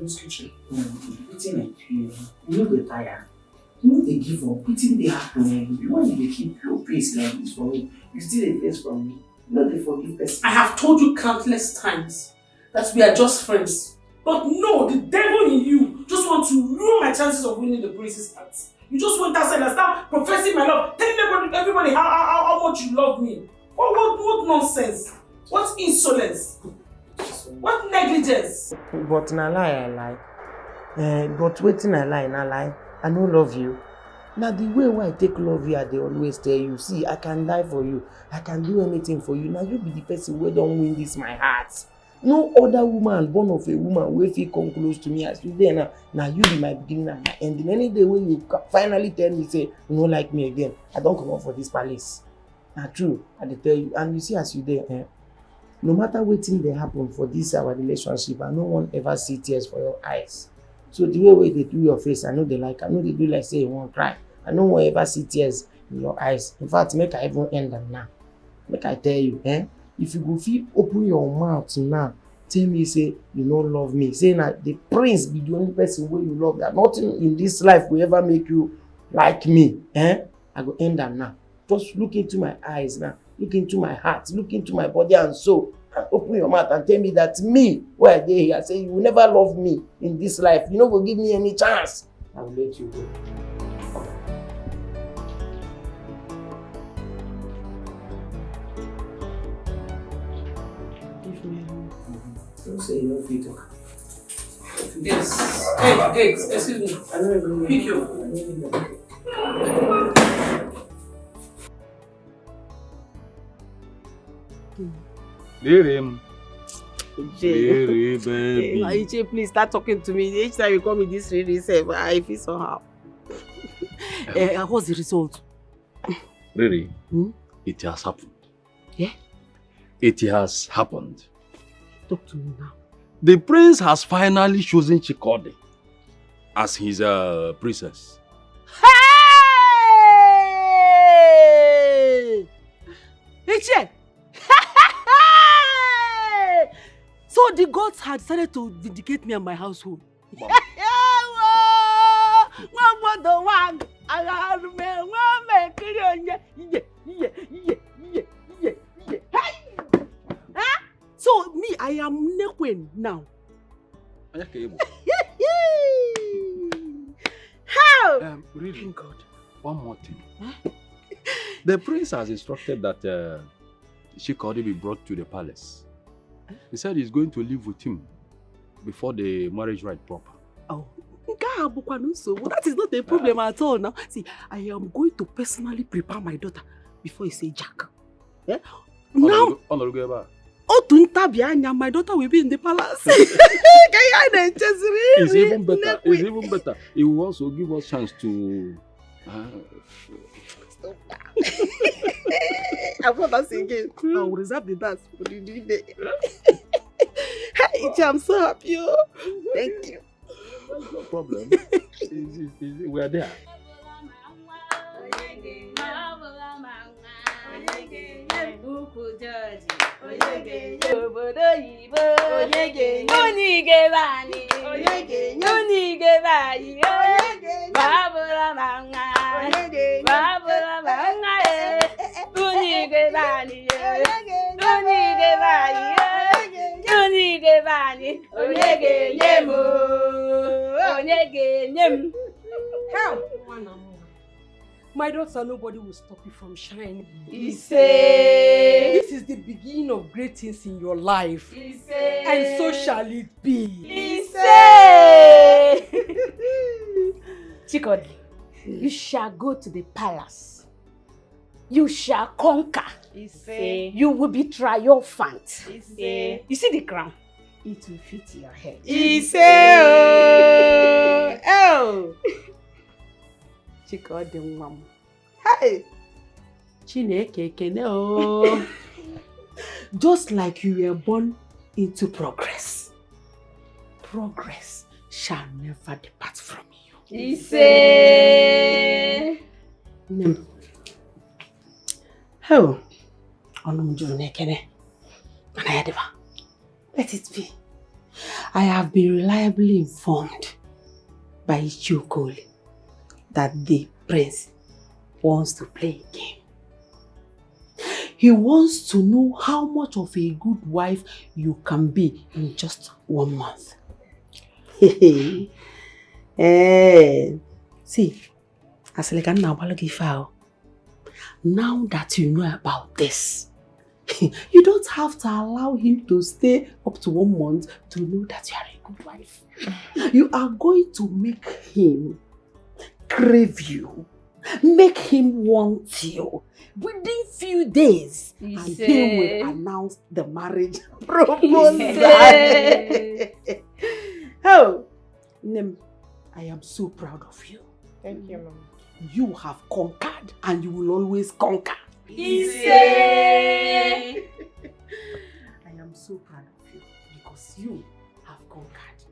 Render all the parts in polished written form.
this kitchen. Eating you know they tire. You know they give up. Eating they happen. You want to keep your pace like this for me. You still a face from me. You know they forgive person. I have told you countless times that we are just friends. But no, the devil in you just wants to ruin my chances of winning the prince's heart. You just went outside and start professing my love, telling everybody how much you love me. What nonsense? What insolence? What negligence? But na lie I lie. But waiting I lie. I don't love you. Now the way I take love you, I they always tell you, see, I can die for you. I can do anything for you. Now you be the person who don't win this my heart. No other woman born of a woman will feel come close to me as you there now. Now you be my beginning and my ending. Any day when you finally tell me, say, you don't like me again, I don't come up for this palace. Now true, I tell you, and you see as you there, no matter what thing they happen for this our relationship, I no one ever see tears for your eyes. So the way they do your face, I know they like, I know they do like say you won't cry. I no one ever see tears in your eyes. In fact, make I even end them now. Make I tell you, if you go feel open your mouth now, tell me say you don't love me. Say that the prince be the only person where you love. That nothing in this life will ever make you like me. I go end them now. Just look into my eyes now. Look into my heart. Look into my body and soul. And open your mouth and tell me that me, where they here, say you will never love me in this life. You no go give me any chance. I will let you go. Don't say you don't feel talk. Yes. Hey, excuse me. I don't even pick you. Iche, please start talking to me. Each time you call me this really safe, I feel somehow. What's the result? Really? It has happened. Yeah? It has happened. Talk to me now. The prince has finally chosen Chikode as his princess. Hey! Iche! So the gods had decided to vindicate me and my household. So me, I am Nekwen now. How? Really? God. One more thing. The prince has instructed that she could be brought to the palace. He said he's going to live with him before the marriage rite proper. Oh, that is not a problem at all now. See, I am going to personally prepare my daughter before you say Jack. Yeah? Now, my daughter will be in the palace. It's even better. It's even better. It will also give us chance to. Stop that. I'm not singing. I will reserve the dance for the day. Hey, I'm so happy. Thank you. No problem. We are there. My daughter, nobody will stop you from shining. This is the beginning of great things in your life. And so shall it be. Chikode, you shall go to the palace. You shall conquer. You will be triumphant. You see the crown? It will fit your head. Oh! Chikode mama. Hey! Chineke Ekene o. Just like you were born into progress, progress shall never depart from you. Oh, let it be. I have been reliably informed by Chukoli that the prince wants to play a game. He wants to know how much of a good wife you can be in just 1 month. See, as like now that you know about this, you don't have to allow him to stay up to 1 month to know that you are a good wife. You are going to make him crave you, make him want you. Within few days, and he will announce the marriage proposal. Oh, Nem, I am so proud of you. Thank you, Mama. You have conquered and you will always conquer. Ise! I am so proud of you because you have conquered.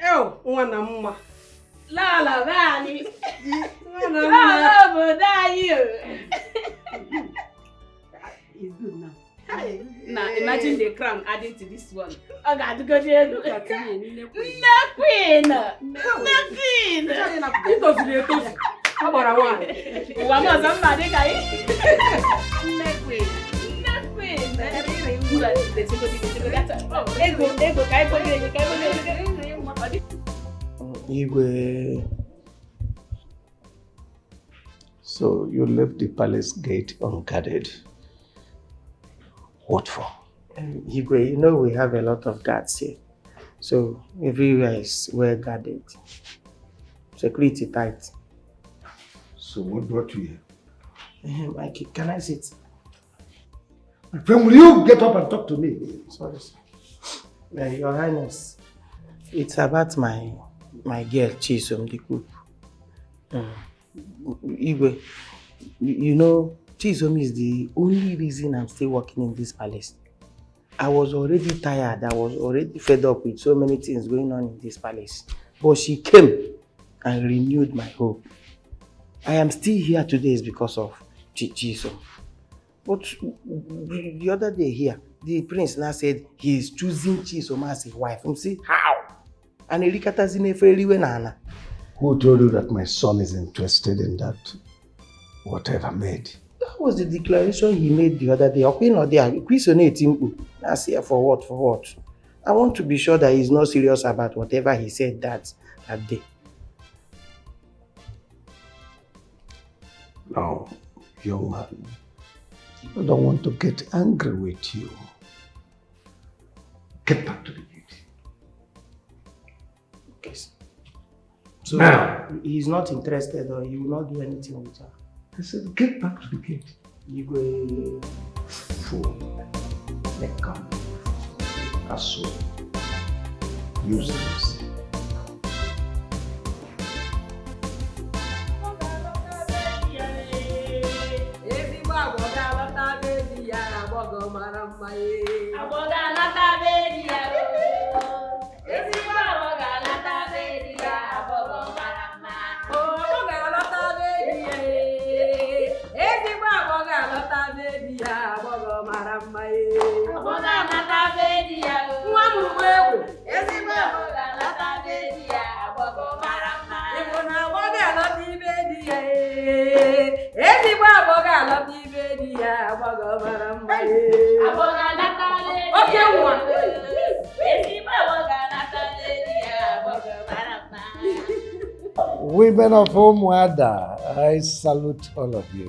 Oh, one mama. Lala Vani! Lala Bodayo! It's good now. Now imagine the crown adding to this one. I got to go there. Look at me. No queen! No queen! How about one? One more somebody guy. No queen. No queen. Igwe. So you left the palace gate unguarded. What for? Igwe, you know we have a lot of guards here. So everywhere is well guarded. Security tight. So what brought you here? Mikey, can I sit? My friend, will you get up and talk to me? Sorry, sir. Your Highness, it's about my girl, Chisom, the cook. Igwe, you know, Chisom is the only reason I'm still working in this palace. I was already tired. I was already fed up with so many things going on in this palace. But she came and renewed my hope. I am still here today is because of Chisom. But the other day here, the prince now said he is choosing Chisom as his wife. You see, how? And Who told you that my son is interested in that whatever made? That was the declaration he made the other day. Okay, no, there. That's here for what? For what? I want to be sure that he's not serious about whatever he said that day. No, young man. I don't want to get angry with you. Get back to the gate. Okay. So now, he's not interested or he will not do anything with her. I said, get back to the gate. You go. Fool. Let come. Aso. Useless. Women of Omwada, I salute all of you.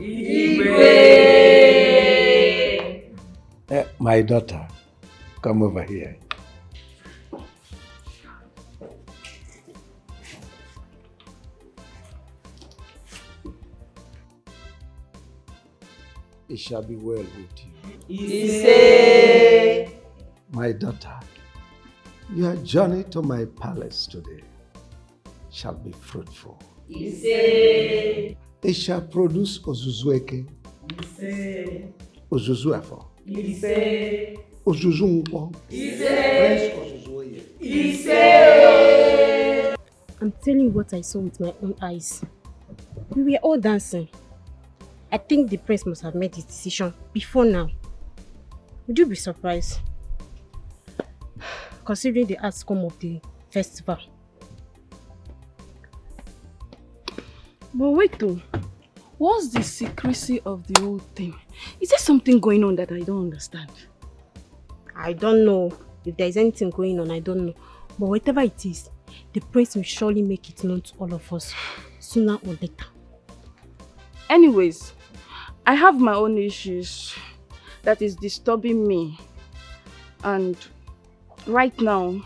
My daughter, come over here. It shall be well with you. My daughter, your journey to my palace today shall be fruitful. It shall produce Ozuzueke, Ozuzuafo, Ozuzunpo, Prince Ozuzuoye. I'm telling you what I saw with my own eyes. We were all dancing. I think the prince must have made his decision before now. Would you be surprised? Considering the outcome of the festival. But wait though. What's the secrecy of the whole thing? Is there something going on that I don't understand? I don't know. If there is anything going on, I don't know. But whatever it is, the prince will surely make it known to all of us, sooner or later. Anyways, I have my own issues that is disturbing me. And right now,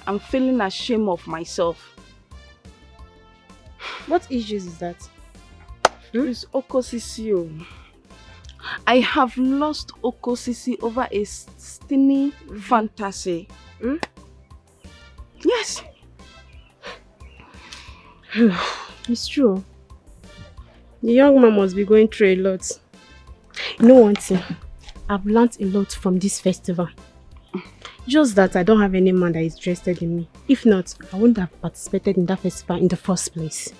I'm feeling ashamed of myself. What issues is that? It's Okosisi. I have lost Okosisi over a steamy fantasy. Yes. It's true. The young man must be going through a lot. You know one thing? I've learned a lot from this festival. Just that I don't have any man that is interested in me. If not, I wouldn't have participated in that festival in the first place.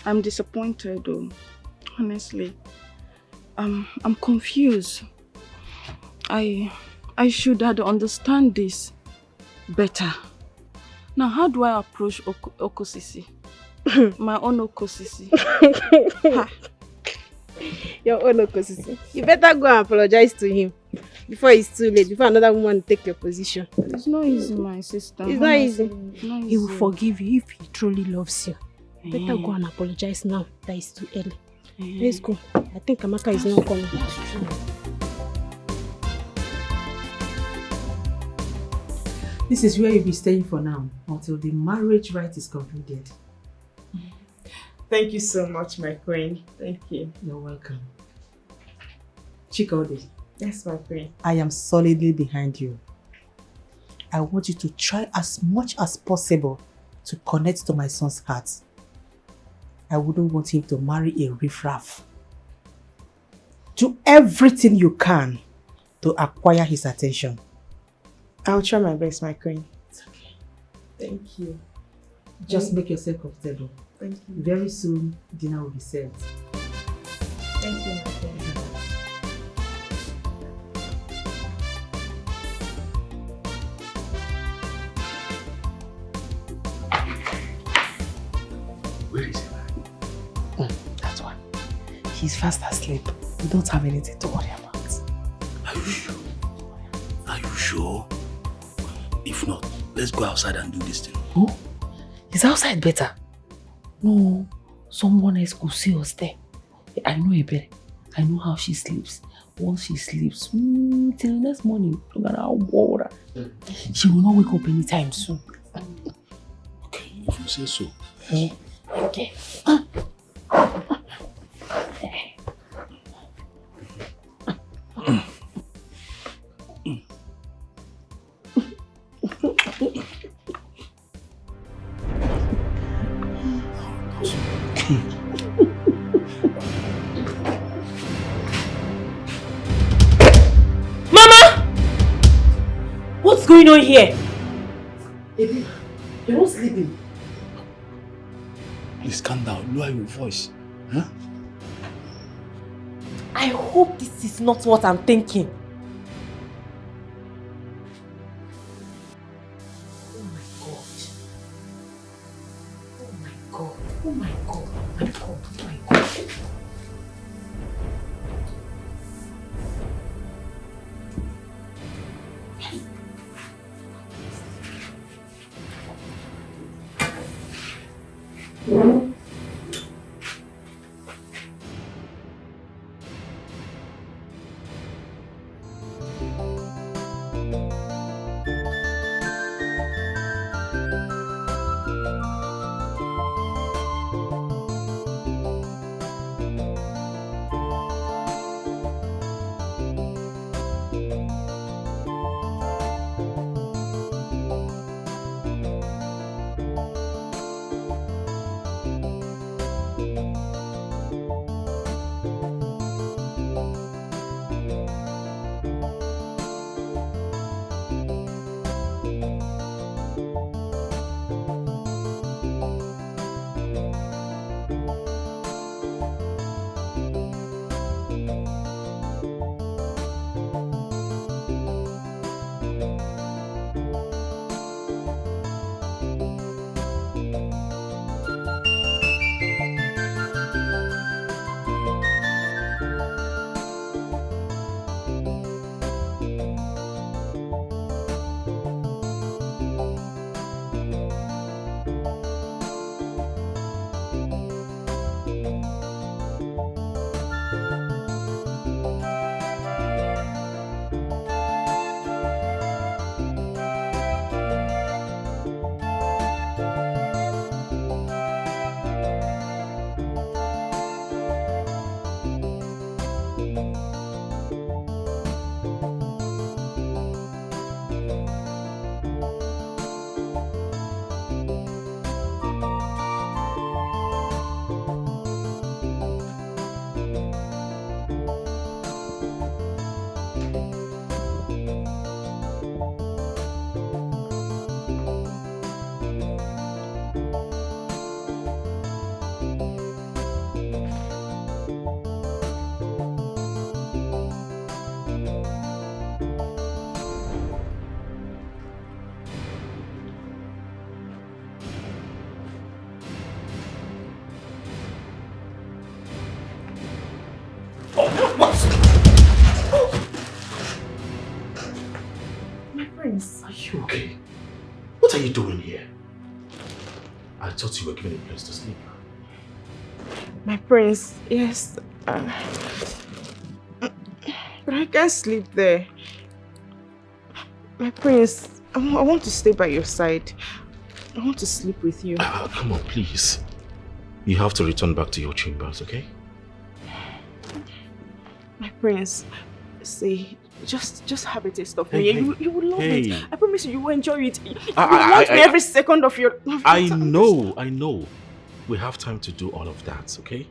I'm disappointed though. Honestly. I'm confused. I should have understand this better. Now, how do I approach Okosisi? My own Okosisi. Your own Okosisi. You better go and apologize to him before it's too late, before another woman take your position. It's not easy, my sister. It's not easy. It's not easy. He will forgive you if he truly loves you. Better go and apologize now that it's too early. Let's go. I think Amaka is not coming. That's true. This is where you'll be staying for now, until the marriage rite is concluded. Thank you so much, my queen. Thank you. You're welcome. Chikodi. Yes, my queen. I am solidly behind you. I want you to try as much as possible to connect to my son's heart. I wouldn't want him to marry a riffraff. Do everything you can to acquire his attention. I'll try my best, my queen. It's okay. Thank you. Just make yourself comfortable. Thank you. Very soon, dinner will be served. Thank you, my queen. Where is he? That's why. He's fast asleep. We don't have anything to worry about. Are you sure? Are you sure? If not, let's go outside and do this thing. Oh, is outside better? No, someone else could see us there. I know Ebere. I know how she sleeps. Once she sleeps, till next morning, she will not wake up anytime soon. Okay, if you say so. Okay. What's going on here? Baby, you're not sleeping. Please calm down, lower your voice. Huh? I hope this is not what I'm thinking. Oh my God. Oh my God. Oh my God. Oh my God. Oh my God. you okay? What are you doing here? I thought you were given a place to sleep. My prince, yes. But I can't sleep there. My prince, I want to stay by your side. I want to sleep with you. Come on, please. You have to return back to your chambers, okay? My prince, see, just have a taste of me. You will love it. I promise you will enjoy it. You want me every second of your time. I know. We have time to do all of that, okay?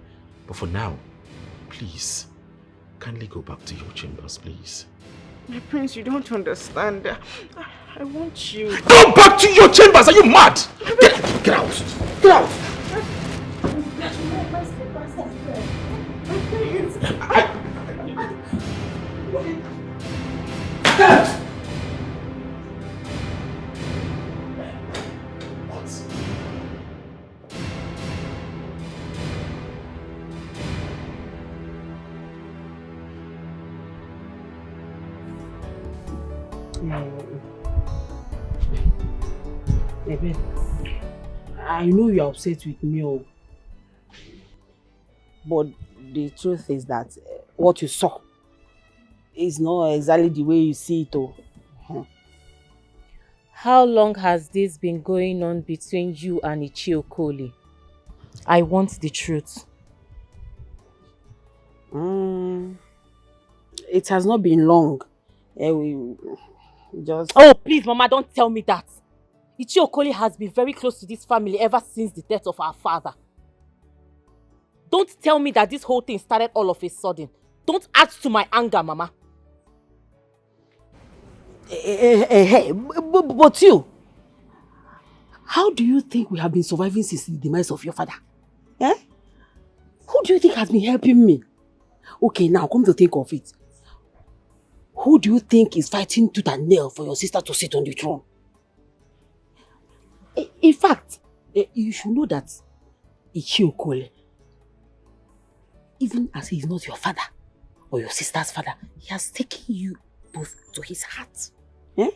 But for now, please, kindly go back to your chambers, please. My prince, you don't understand. I want you. Go back to your chambers! Are you mad? Get out! Get out! Baby, I know you're upset with me, but the truth is that what you saw is not exactly the way you see it. How long has this been going on between you and Ichiokoli? I want the truth. It has not been long. We just... Oh, please, Mama, don't tell me that. Ichiokoli has been very close to this family ever since the death of our father. Don't tell me that this whole thing started all of a sudden. Don't add to my anger, Mama. Hey, but you, how do you think we have been surviving since the demise of your father? Eh? Who do you think has been helping me? Okay, now come to think of it. Who do you think is fighting tooth and nail for your sister to sit on the throne? In fact, you should know that Ichiokoli, even as he is not your father or your sister's father, he has taken you both to his heart. Eh?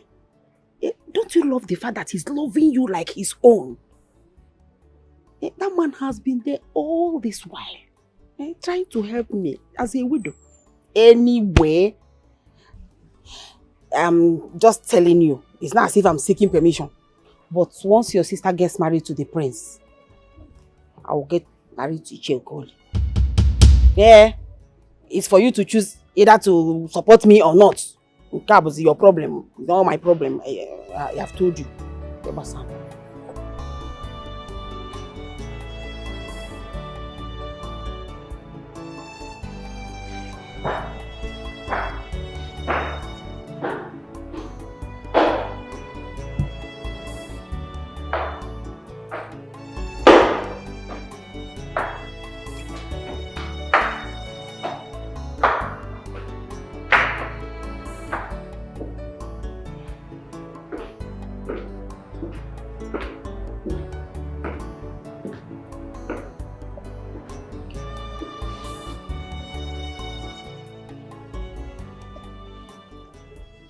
Don't you love the fact that he's loving you like his own? That man has been there all this while, trying to help me as a widow. Anyway, I'm just telling you, it's not as if I'm seeking permission. But once your sister gets married to the prince, I will get married to Ichiokoli. Yeah, it's for you to choose either to support me or not. That was your problem. It's not my problem. I have told you.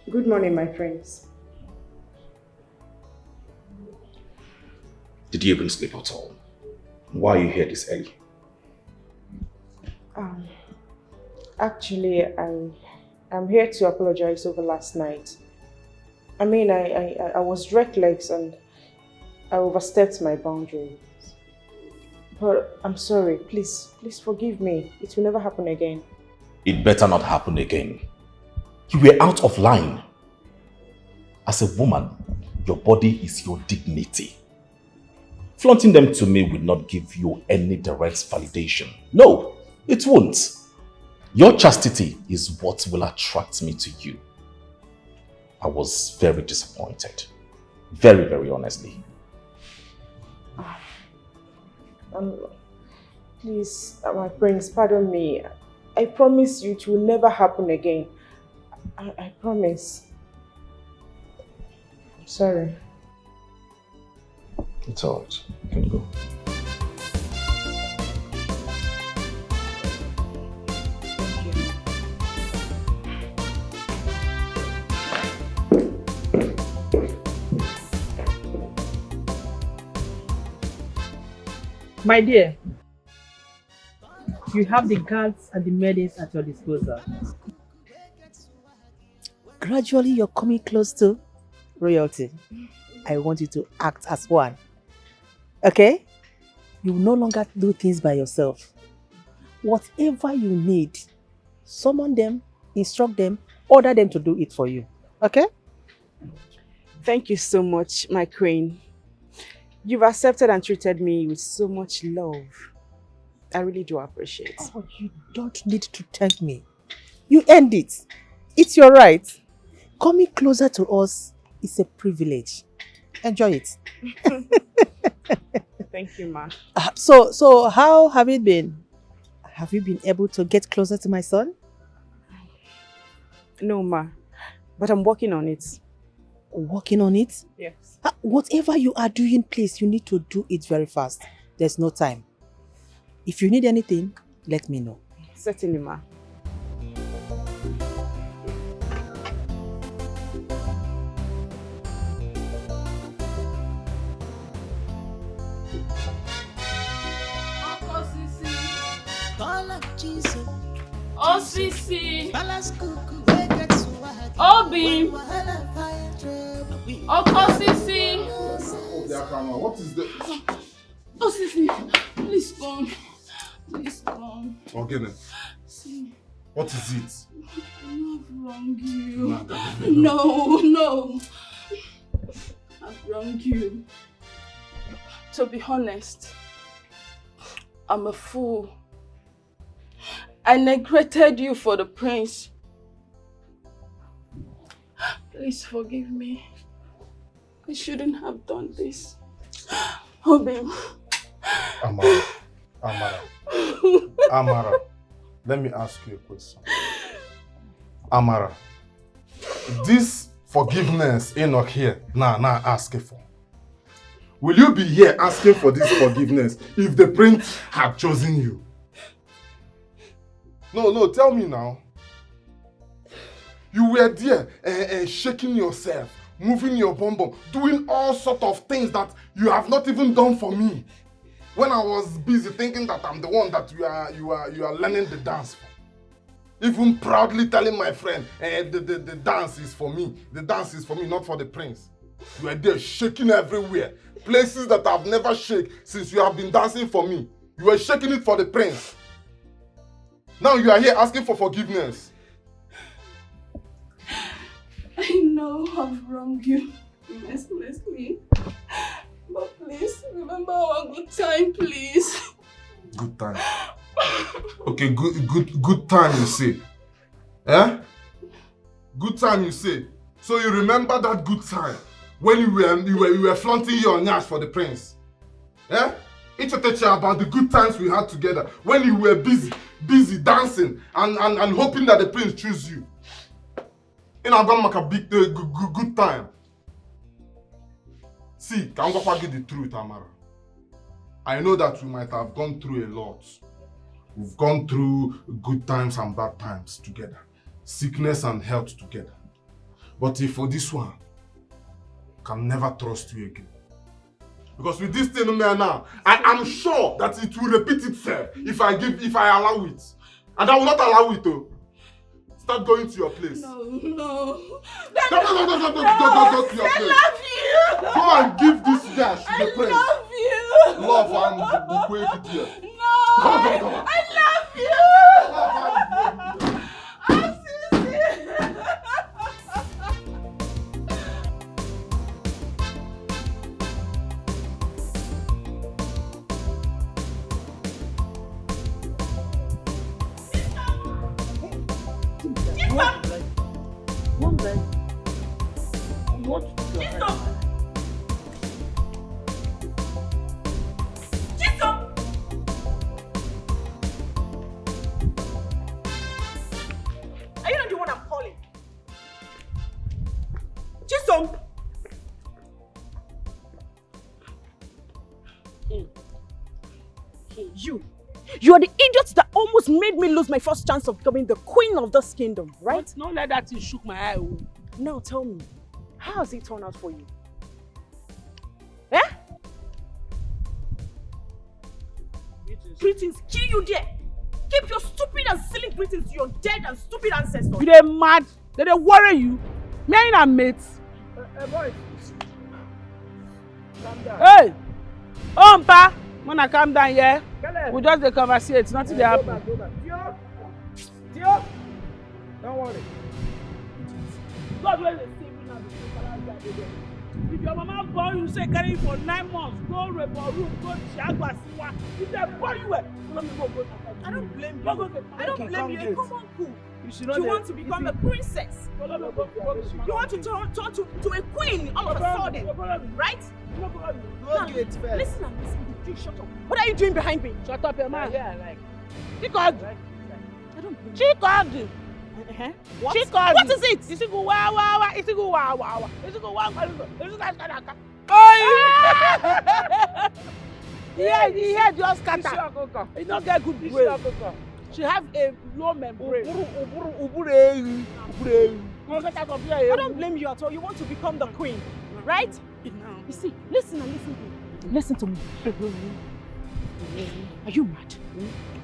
Good morning, my friends. Did you even sleep at all? Why are you here this early? Actually, I'm here to apologize over last night. I mean, I was reckless and I overstepped my boundaries. But I'm sorry. Please forgive me. It will never happen again. It better not happen again. You were out of line. As a woman, your body is your dignity. Flaunting them to me will not give you any direct validation. No, it won't. Your chastity is what will attract me to you. I was very disappointed. Very, very honestly. Please, my prince, pardon me. I promise you it will never happen again. I promise. I'm sorry. It's all right. You can go. Thank you. My dear, you have the guards and the medics at your disposal. Gradually, you're coming close to royalty. I want you to act as one. Okay? You will no longer do things by yourself. Whatever you need, summon them, instruct them, order them to do it for you. Okay? Thank you so much, my queen. You've accepted and treated me with so much love. I really do appreciate it. Oh, you don't need to thank me. You earned it. It's your right. Coming closer to us is a privilege. Enjoy it. Thank you, ma. So how have it been? Have you been able to get closer to my son? No, ma. But I'm working on it. Working on it? Yes. Whatever you are doing, please, you need to do it very fast. There's no time. If you need anything, let me know. Certainly, ma. Osisi, Obi, Okosisi. What is this? Osisi, please come. Please come. Ekene, what is it? I know I've wronged you. No. I've wronged you. To be honest, I'm a fool. I neglected you for the prince. Please forgive me. I shouldn't have done this. Obi. Amara, let me ask you a question. Amara, this forgiveness Enoch here now asking for. Will you be here asking for this forgiveness if the prince had chosen you? No, tell me now. You were there shaking yourself, moving your bum bum, doing all sorts of things that you have not even done for me. When I was busy thinking that I'm the one that you are learning the dance for. Even proudly telling my friend, the dance is for me. The dance is for me, not for the prince. You are there shaking everywhere. Places that I've never shaken since you have been dancing for me. You were shaking it for the prince. Now you are here asking for forgiveness. I know I've wronged you mercilessly. But please, remember our good time, please. Good time. Okay, good time you say. Eh? Good time you say. So you remember that good time when you were flaunting your nyash for the prince? Eh? It's a teacher about the good times we had together when you were busy dancing and hoping that the prince choose you. And I'm gonna make a big good time. See, I'm gonna give the truth, Amara. I know that we might have gone through a lot. We've gone through good times and bad times together. Sickness and health together. But if for this one, I can never trust you again. Because with this thing now, I am sure that it will repeat itself if I allow it. And I will not allow it though. Start going to your place. No. Go to your place. I love you. Go and give this dash to the prince. I love you. Love and Bukwe here. No. Come. I love you. Are you not the one I'm calling? Chisom! You are the idiot that almost made me lose my first chance of becoming the queen of this kingdom, right? But don't let that thing shook my eye. Now tell me, how has it turned out for you? Eh? greetings kill you there. Keep your stupid and silly greetings to your dead and stupid ancestors. You dey mad? They worry you. Me and our mates. Boy. Calm down. Hey! Ompa! Wanna calm down here? We just dey conversate, nothing dey happen. Go back. Tio! Don't worry. God will save you now. If your mama born you say carry you for 9 months, go rape or room, go Chiagua Siwa. If they born you, let me go. I don't blame you. I don't blame you. Come on, cool. You want to become a princess. You want to turn to a queen all of a sudden, right? Now, listen. Please shut up. What are you doing behind me? Shut up, your man. Yeah, like. She called you. I don't blame you. She called you. What? She called What you. is it? Is it go wow? Is it go wow? Is it go wow? Is it that? Yeah, just scatter. You don't get good brain. She have a low membrane. I don't blame you at all. You want to become the queen, right? You see, listen to me. Are you mad?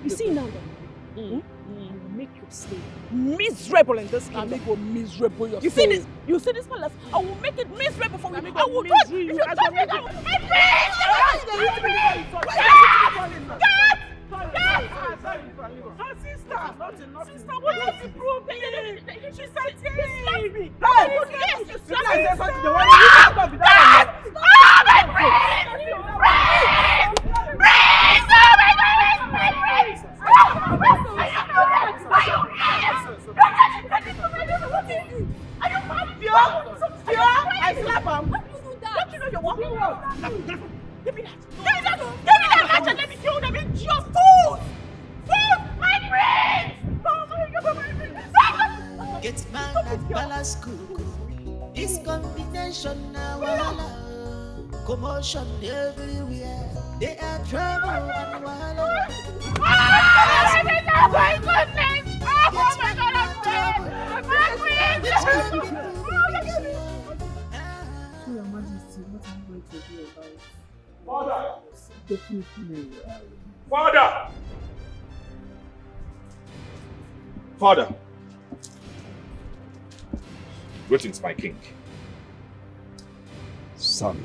You see now I will make you stay miserable in this kingdom. I make you miserable yourself. You see this palace? I will make it miserable for you. I will do it. If you touch me, I will make Sister, what has he proved? She said, slap me. Yes, you slapped me. I slap him. Don't you know you're walking around? Give me that. Match and let me kill them. It's your food. My brains. Oh my God, my brains. Get man at palace cook. This combination now, commotion everywhere. They are trouble and wahala. Oh my goodness! Oh my God, I'm dead! My brains! Your Majesty, what are you going to do about it? Father! Definitely. Father! Greetings, my king. Son,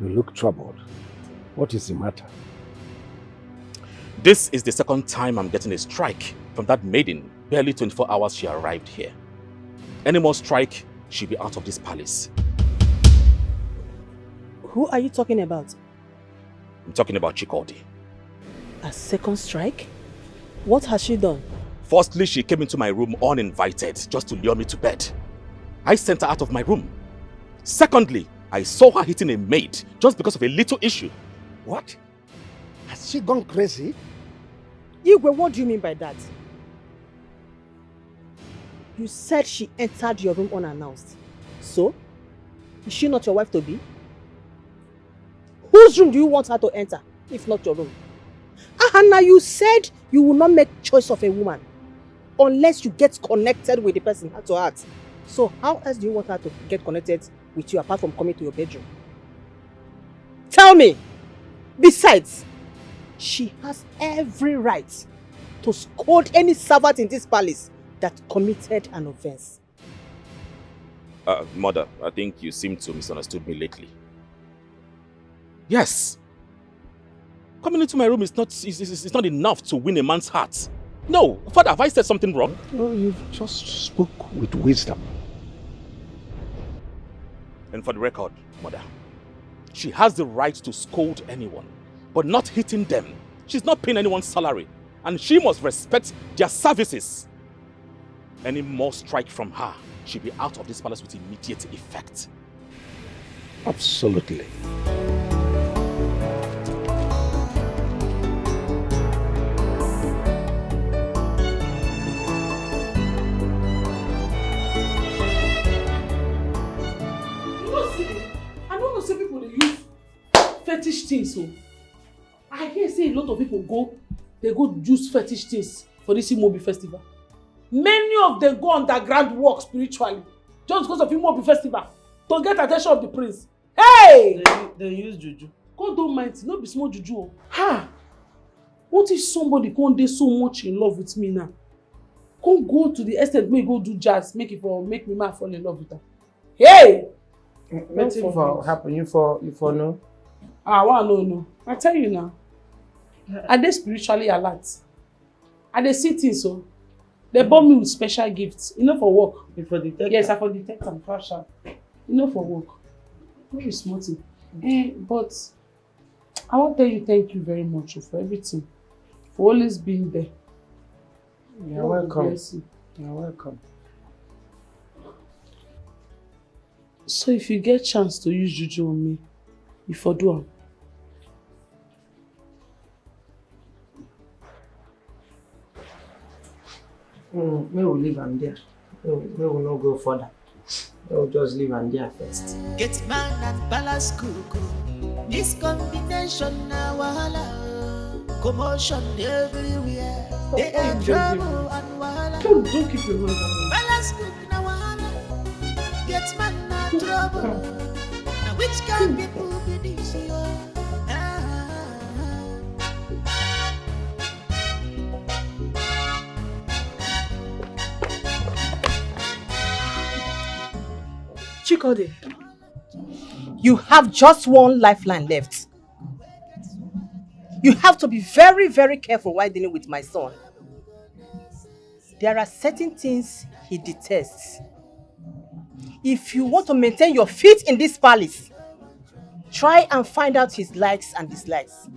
you look troubled. What is the matter? This is the second time I'm getting a strike from that maiden. Barely 24 hours she arrived here. Any more strike, she'll be out of this palace. Who are you talking about? I'm talking about Chikodi. A second strike? What has she done? Firstly, she came into my room uninvited just to lure me to bed. I sent her out of my room. Secondly, I saw her hitting a maid just because of a little issue. What? Has she gone crazy? Igwe, what do you mean by that? You said she entered your room unannounced. So, is she not your wife to be? Whose room do you want her to enter, if not your room? Now you said you will not make choice of a woman unless you get connected with the person heart to heart. So how else do you want her to get connected with you apart from coming to your bedroom? Tell me! Besides, she has every right to scold any servant in this palace that committed an offense. Mother, I think you seem to misunderstood me lately. Yes. Coming into my room is not enough to win a man's heart. No, Father, have I said something wrong? No, you've just spoke with wisdom. And for the record, Mother, she has the right to scold anyone, but not hitting them. She's not paying anyone's salary, and she must respect their services. Any more strike from her, she'll be out of this palace with immediate effect. Absolutely. Fetish things, so I hear say a lot of people go use fetish things for this IMEOBI festival. Many of them go underground work spiritually just because of IMEOBI festival to get attention of the prince. Hey! They use juju. God don't mind, no be small juju. Ha! What if somebody can't be so much in love with me now? Can't go to the extent where go do jazz, make me man fall in love with her. Hey! Wetin for happen? You for know? Well, no. I tell you now. I dey spiritually alert. I dey see things so. They born me with special gifts. You know for work. You for detect? Yes, I for detect and flash out. You know for work. No be small thing. But I want to tell you thank you very much for everything. For always being there. You're welcome. You're welcome. So if you get chance to use juju on me, you for do am. We will leave am there. We will not go further. We will just leave am there first. Get man and palace cuckoo. This combination now wahala. Commotion everywhere. They are trouble and wahala. Don't keep your hands on me. Palace cuckoo now wahala. Get man and trouble. Now which kind people be this year? Chikode, you have just one lifeline left. You have to be very, very careful while dealing with my son. There are certain things he detests. If you want to maintain your feet in this palace, try and find out his likes and dislikes.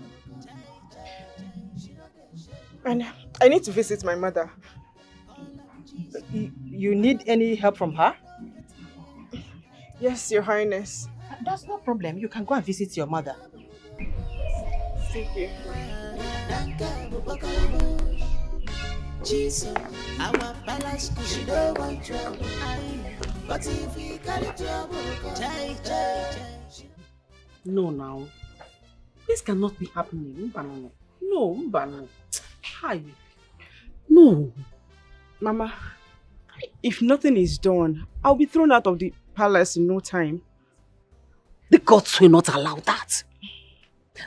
And I need to visit my mother. You need any help from her? Yes, Your Highness. That's no problem. You can go and visit your mother. Thank you. Jesus, our palace she don't want trouble. But if we carry trouble, No, now. This cannot be happening. No, Mbano. Hi. No. Mama, if nothing is done, I'll be thrown out of the palace in no time. The gods will not allow that.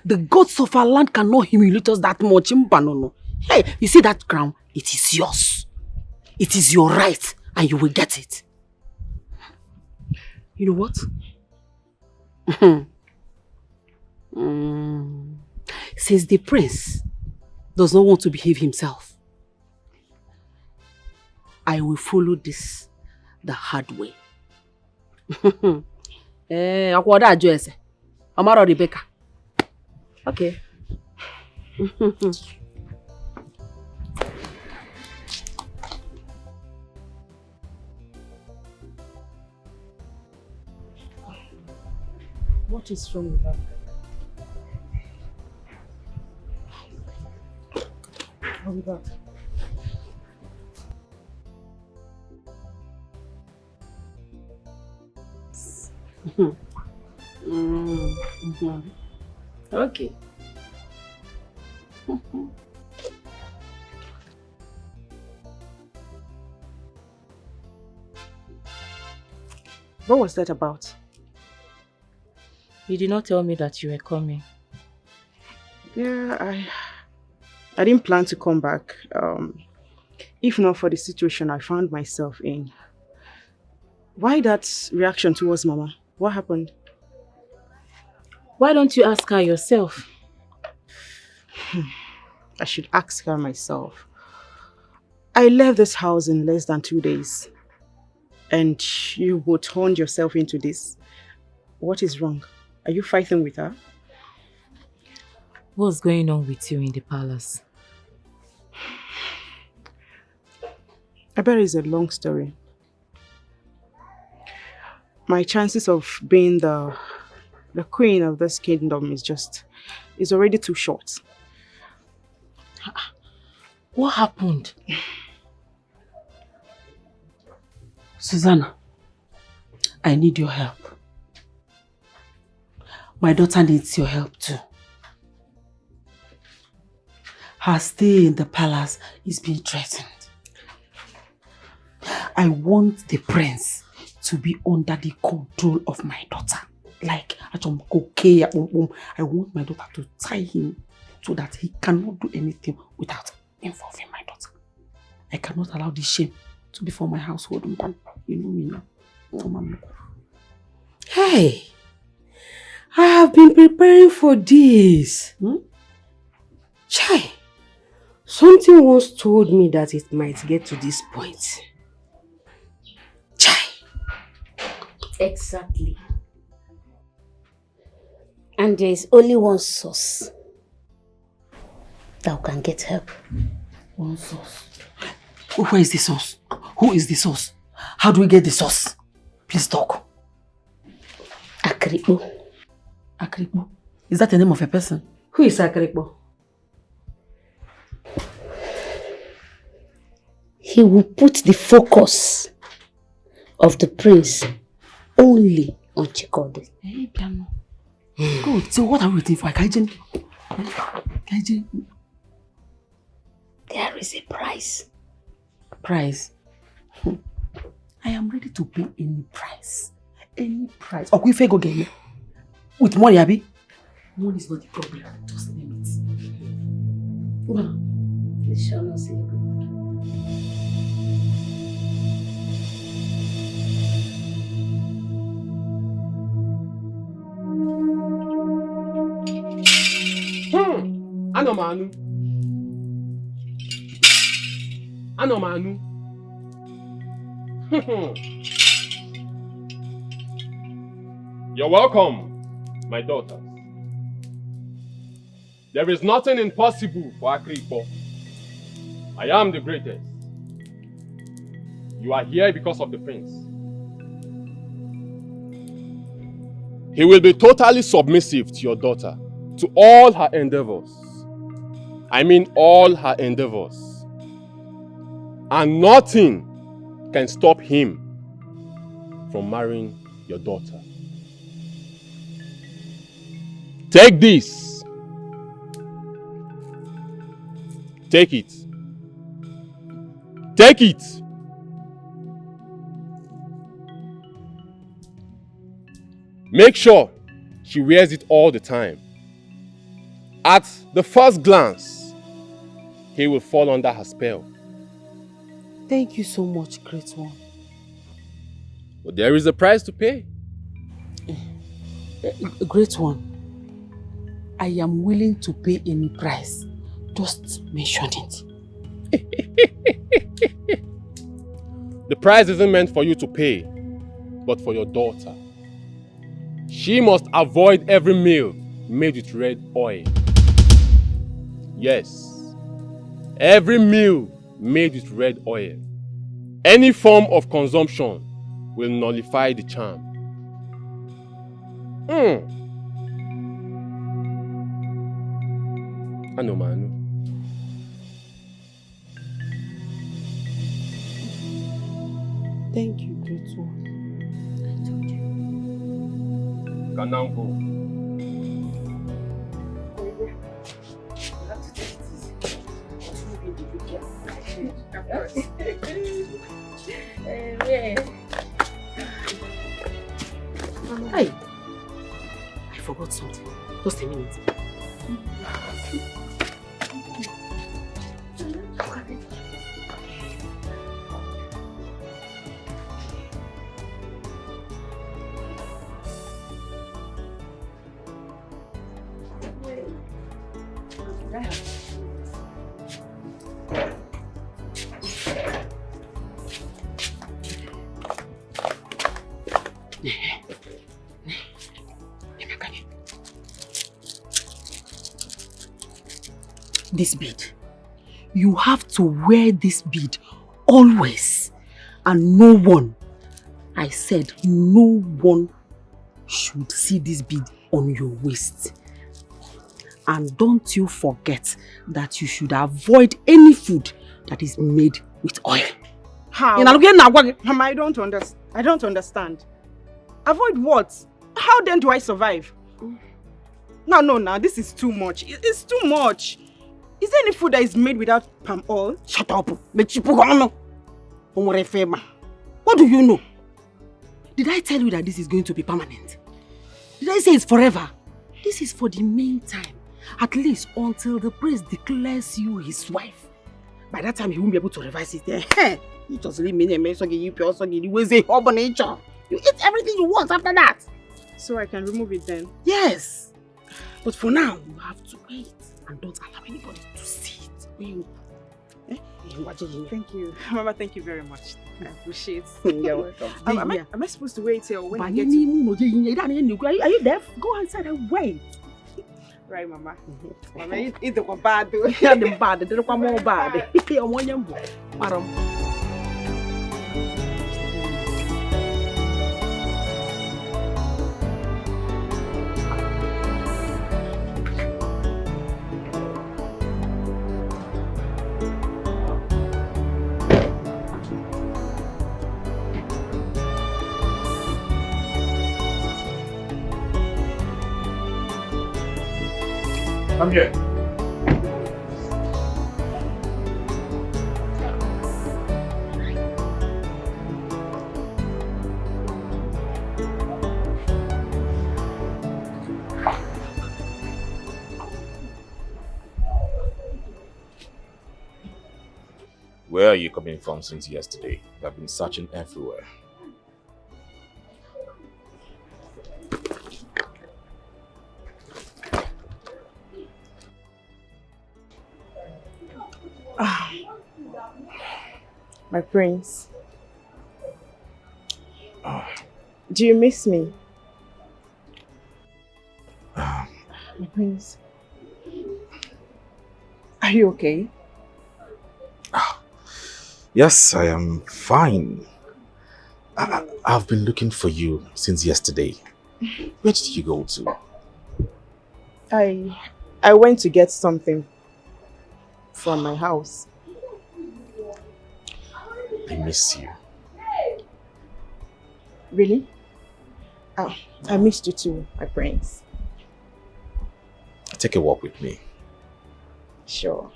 The gods of our land cannot humiliate us that much. Mbano. Hey, you see that crown? It is yours. It is your right, and you will get it. You know what? Since the prince does not want to behave himself, I will follow this the hard way. Amaro Rebecca. Okay. What is wrong with her? I'll be back. Okay. What was that about? You did not tell me that you were coming. Yeah, I didn't plan to come back. If not for the situation I found myself in. Why that reaction towards Mama? What happened? Why don't you ask her yourself? I should ask her myself. I left this house in less than 2 days. And you would turn yourself into this. What is wrong? Are you fighting with her? What's going on with you in the palace? I bet it's a long story. My chances of being the queen of this kingdom is already too short. What happened? Susanna, I need your help. My daughter needs your help too. Her stay in the palace is being threatened. I want the prince to be under the control of my daughter. Like, I want my daughter to tie him so that he cannot do anything without involving my daughter. I cannot allow this shame to be for my household. You know me now. No, mama. Hey, I have been preparing for this. Chai, something once told me that it might get to this point. Chai. Exactly. And there is only one source that can get help. One source? Where is the source? Who is the source? How do we get the source? Please talk. Akripo. Akripo? Is that the name of a person? Who is Akripo? He will put the focus of the prince only on Chikode. Hey, piano. Good. So what are we waiting for? Kaijin? There is a price. Price? I am ready to pay any price. Any price. Or if I go get me with money, Abi? Money is not the problem. Just name it. Well, this shall not say good. Anomanu. You're welcome, my daughter. There is nothing impossible for Akripo. I am the greatest. You are here because of the prince. He will be totally submissive to your daughter, to all her endeavors. I mean all her endeavors. And nothing can stop him from marrying your daughter. Take this. Take it. Take it. Make sure she wears it all the time. At the first glance, he will fall under her spell. Thank you so much, great one. But there is a price to pay. Great one. I am willing to pay any price. Just mention it. The price isn't meant for you to pay, but for your daughter. She must avoid every meal made with red oil. Yes, every meal made with red oil. Any form of consumption will nullify the charm. Anomanu. Thank you, great one. I told you. You can now go. Hey, I forgot something. Just a minute. This bead. You have to wear this bead always. And no one, I said no one should see this bead on your waist. And don't you forget that you should avoid any food that is made with oil. How? Mama, I don't understand. Avoid what? How then do I survive? No, this is too much. It's too much. Is there any food that is made without palm oil? Shut up. What do you know? Did I tell you that this is going to be permanent? Did I say it's forever? This is for the meantime. At least until the priest declares you his wife. By that time, he won't be able to revise it. You just leave me and so you also get nature. You eat everything you want after that. So I can remove it then? Yes. But for now, you have to wait and don't allow anybody to see it. Thank you. Mama, thank you very much. I appreciate it. You're welcome. Am I supposed to wait till when I get to... Are you deaf? Go outside and wait. Right, Mama. Mama, eat the one bad. Yeah, the bad. The one more bad. Come here. Where are you coming from since yesterday? I've been searching everywhere. My prince. Do you miss me? My prince. Are you okay? Yes, I am fine. I've been looking for you since yesterday. Where did you go to? I went to get something from my house. I miss you. Really? Oh, I missed you too, my prince. Take a walk with me. Sure.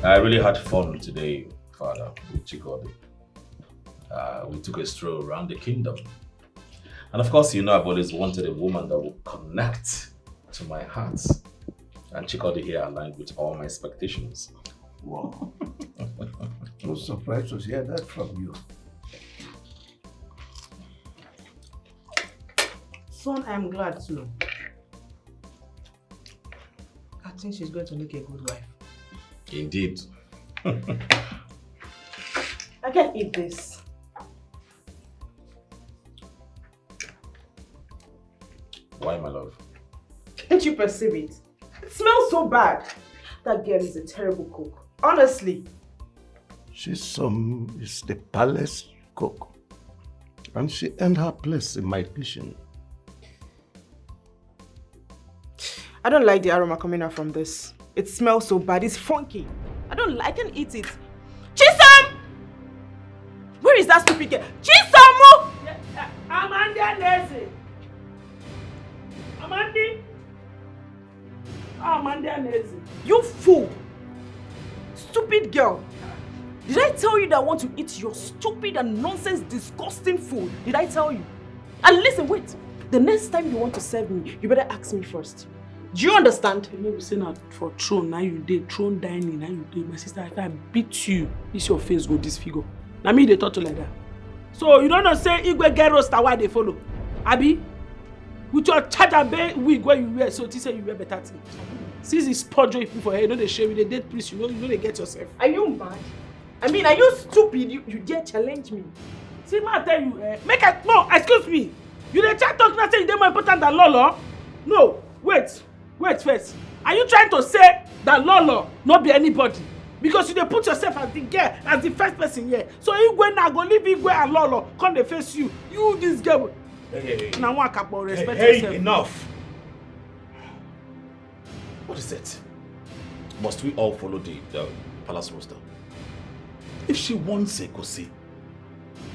I really had fun today, Father, with Chikodi. We took a stroll around the kingdom. And of course, you know I've always wanted a woman that will connect to my heart. And Chikodi here aligned with all my expectations. Wow. I was surprised to hear that from you. Son, I'm glad too. I think she's going to make a good wife. Indeed. I can't eat this. Why, my love? Can't you perceive it? It smells so bad. That girl is a terrible cook. Honestly. She's the palace cook. And she earned her place in my kitchen. I don't like the aroma coming out from this. It smells so bad. It's funky. I can't eat it. Chisam! Where is that stupid girl? Chisamu! Amanda Nezi. Amandi? Amanda Nezi. You fool! Stupid girl. Did I tell you that I want to eat your stupid and nonsense, disgusting food? Did I tell you? And listen, wait. The next time you want to serve me, you better ask me first. Do you understand? You know, we say now for throne, now you did throne dining, now you did. My sister, if I beat you, this your face go disfigure. Now me they talk to like that. So you don't know say Igwe get roaster why they follow. Abi, with your charger bay wig where you wear, so you say you wear better thing. Since it's podjo you put for hair, you know they shave with the dead priest, you know they get yourself. Are you mad? I mean, are you stupid? You dare challenge me? See, ma tell you, no, excuse me. You the chat talk now say you more important than Lolo? No, wait first. Are you trying to say that Lolo not be anybody? Because you dey put yourself as the girl, as the first person here. So Igwe now go leave Igwe and Lolo, come they face you. You this girl. Hey. Now one couple respect yourself. Enough. What is it? Must we all follow the palace roster? If she wants egusi,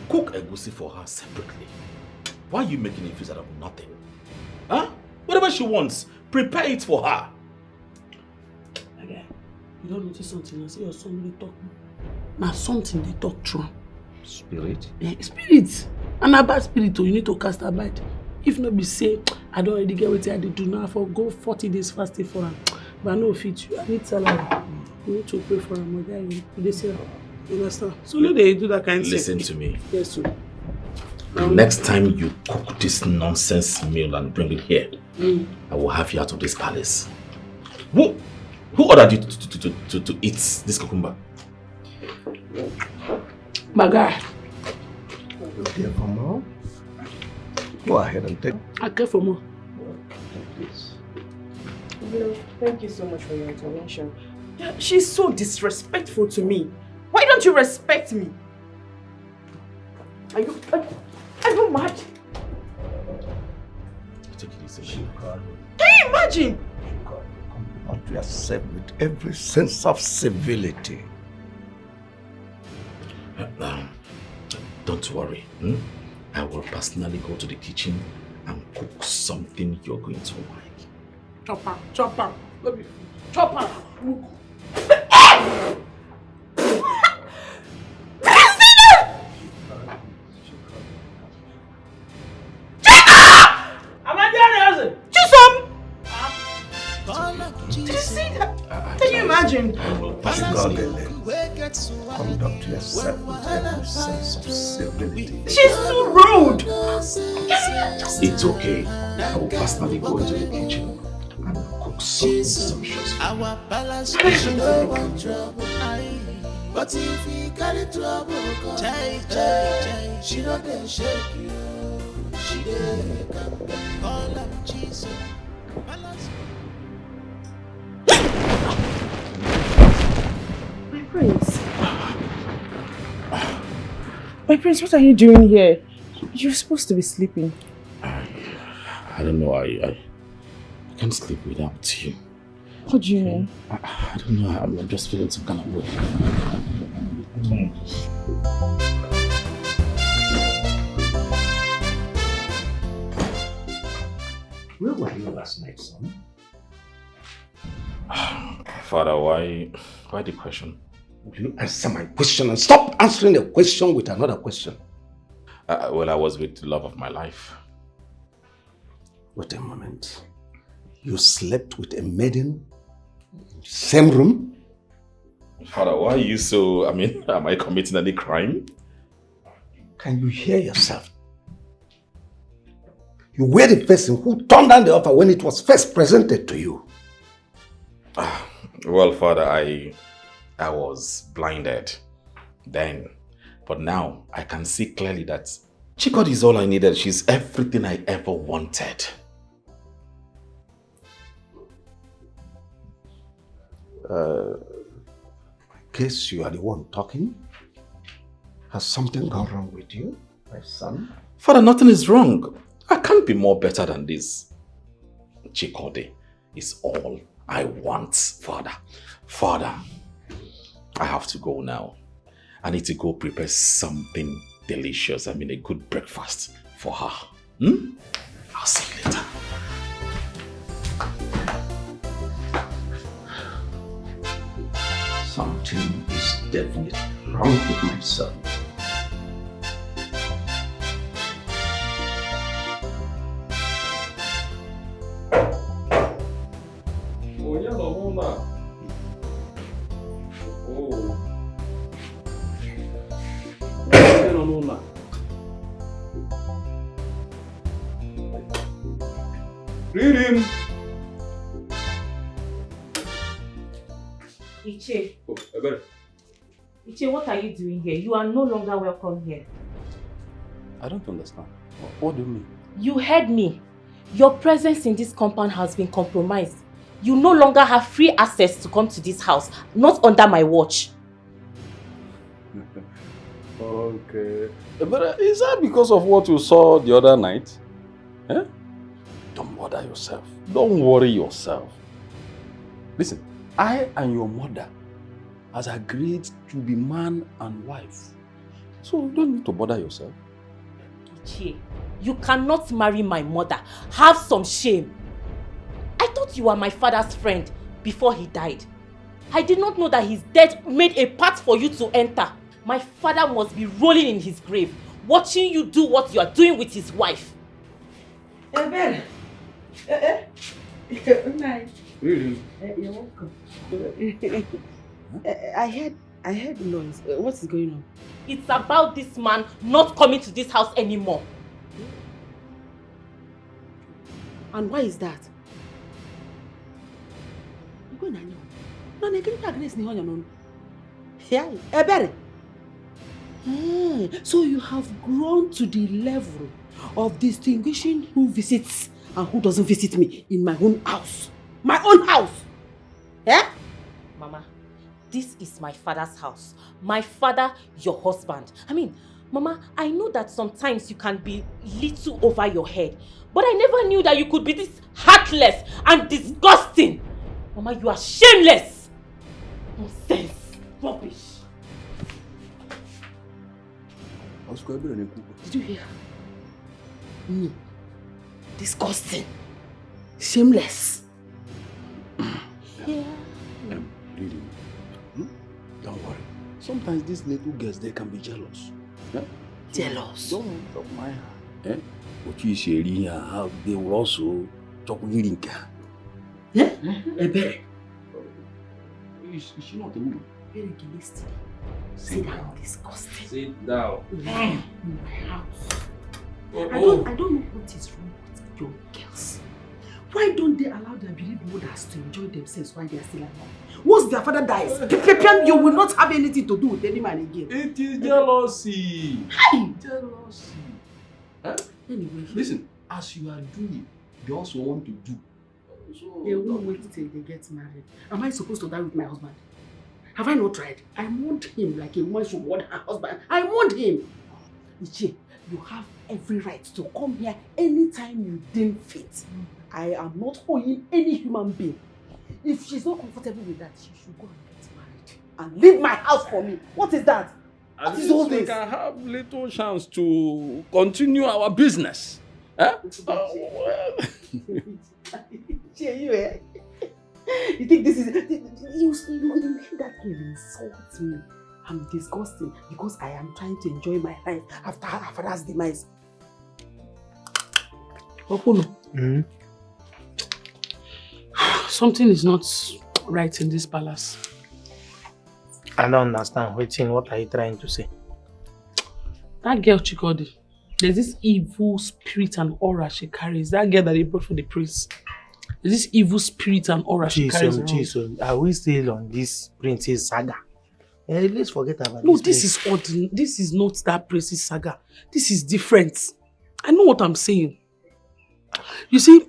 cook egusi for her separately. Why are you making a fuss out of nothing? Huh? Whatever she wants, prepare it for her. Okay. You don't notice something, I say your son will talk. Now something they talk true. Spirit? Yeah, spirit. And a bad spirit, you need to cast a bite. If not be say, I don't already get what I did do now for go 40 days fasting for him. But I know fit you. I need salary. You need to pray for him. They say, you understand? So let they do that kind of thing. Listen to me. Yes, sir. The next time you cook this nonsense meal and bring it here, I will have you out of this palace. Who ordered you to eat this cucumber? My guy. You care for more? Go ahead and take. I care for more. Please. No, thank you so much for your intervention. She's so disrespectful to me. Why don't you respect me? Are you mad? Take it easy. Can you imagine? Not to yourself with every sense of civility. Don't worry. I will personally go to the kitchen and cook something you're going to like. Chopper. Let me. Chopper. Look. Can you imagine? Conduct yourself with every sense of civility. She's too rude. It's okay. I will personally go into the kitchen and cook something sumptuous. Our palace is no one trouble. But if we carry trouble, chai, she not gonna shake you. She dey call up Jesus. My prince, what are you doing here? You're supposed to be sleeping. I don't know. I can't sleep without you. What do you mean? I don't know. I'm just feeling some kind of way. Where were you last night, son? Father, why the question? Will you answer my question and stop answering a question with another question? Well, I was with the love of my life. Wait a moment. You slept with a maiden in the same room? Father, why are you so... am I committing any crime? Can you hear yourself? You were the person who turned down the offer when it was first presented to you. Well, Father, I was blinded then. But now I can see clearly that Chikodi is all I needed. She's everything I ever wanted. I guess you are the one talking. Has something gone wrong with you, my son? Father, nothing is wrong. I can't be more better than this. Chikodi is all I want, Father. Father, I have to go now. I need to go prepare something delicious. a good breakfast for her. I'll see you later. Something is definitely wrong with my son. Read him. Iche. Oh, I got it. Iche, what are you doing here? You are no longer welcome here. I don't understand. What do you mean? You heard me. Your presence in this compound has been compromised. You no longer have free access to come to this house, not under my watch. Okay. But is that because of what you saw the other night? Eh? Don't bother yourself. Don't worry yourself. Listen, I and your mother has agreed to be man and wife. So you don't need to bother yourself. Ichie, you cannot marry my mother. Have some shame. I thought you were my father's friend before he died. I did not know that his death made a path for you to enter. My father must be rolling in his grave, watching you do what you are doing with his wife. Ben. Really? You're welcome. I heard noise. What is going on? It's about this man not coming to this house anymore. And why is that? So you have grown to the level of distinguishing who visits and who doesn't visit me in my own house. My own house! Eh? Mama, this is my father's house. My father, your husband. I mean, Mama, I know that sometimes you can be little over your head, but I never knew that you could be this heartless and disgusting. Mama, you are shameless. Nonsense. Rubbish. Did you hear? Me. Disgusting. Shameless. Yeah. Really? Don't worry. Sometimes these little girls, they can be jealous. Yeah? Jealous? Don't mind her. Eh? But you see, how they will also talk with Rinka. Yeah? Ebe. Is she not a woman? Very gillistic. Sit down. Disgusting. Sit down. In my house. I don't know what is wrong with your girls. Why don't they allow their bereaved mothers to enjoy themselves while they are still alive? Once their father dies, you will not have anything to do with any man again. It is jealousy. Hi! Jealousy. Huh? Anyway. Listen, as you are doing, they also want to do. So, they won't wait till they get married. Am I supposed to die with my husband? Have I not tried? I want him like a woman should want her husband. I want him. Ichi, you have every right to come here anytime you deem fit. I am not owing any human being. If she's not comfortable with that, she should go and get married and leave my house for me. What is that? At least we can have little chance to continue our business. Huh? You think this is... You made that girl insult me. I'm disgusting because I am trying to enjoy my life after her father's demise. Opono. Something is not right in this palace. I don't understand. What are you trying to say? That girl Chikodi, there's this evil spirit and aura she carries. That girl that they brought for the priest. There's this evil spirit and aura she carries around. Jesus, are we still on this princess saga? Let's forget about No, this. This is not that princess saga. This is different. I know what I'm saying. You see,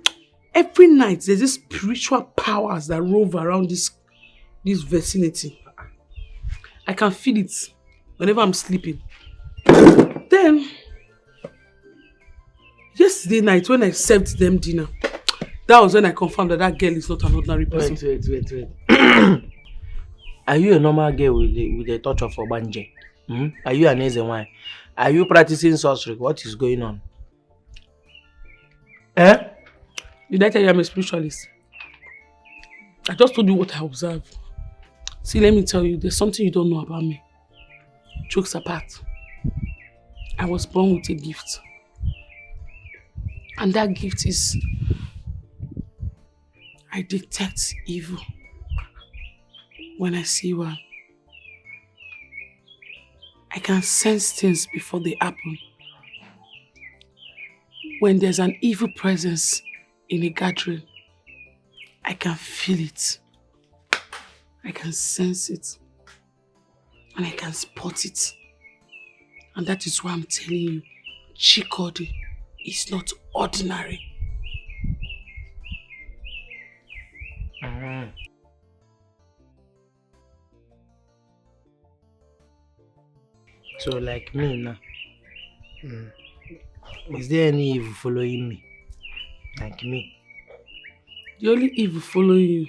every night there's this spiritual powers that rove around this vicinity. I can feel it whenever I'm sleeping. Then, yesterday night when I served them dinner, that was when I confirmed that girl is not an ordinary person. Wait. Are you a normal girl with a touch of Obanje? Are you an Ezenwai? Are you practicing sorcery? What is going on? Eh? Did I tell you I'm a spiritualist? I just told you what I observed. See, let me tell you, there's something you don't know about me. Jokes apart. I was born with a gift. And that gift is... I detect evil when I see one. I can sense things before they happen. When there's an evil presence in a gathering, I can feel it. I can sense it. And I can spot it. And that is why I'm telling you, Chikodi is not ordinary. So like me now, is there any evil following me? Like me? The only evil following you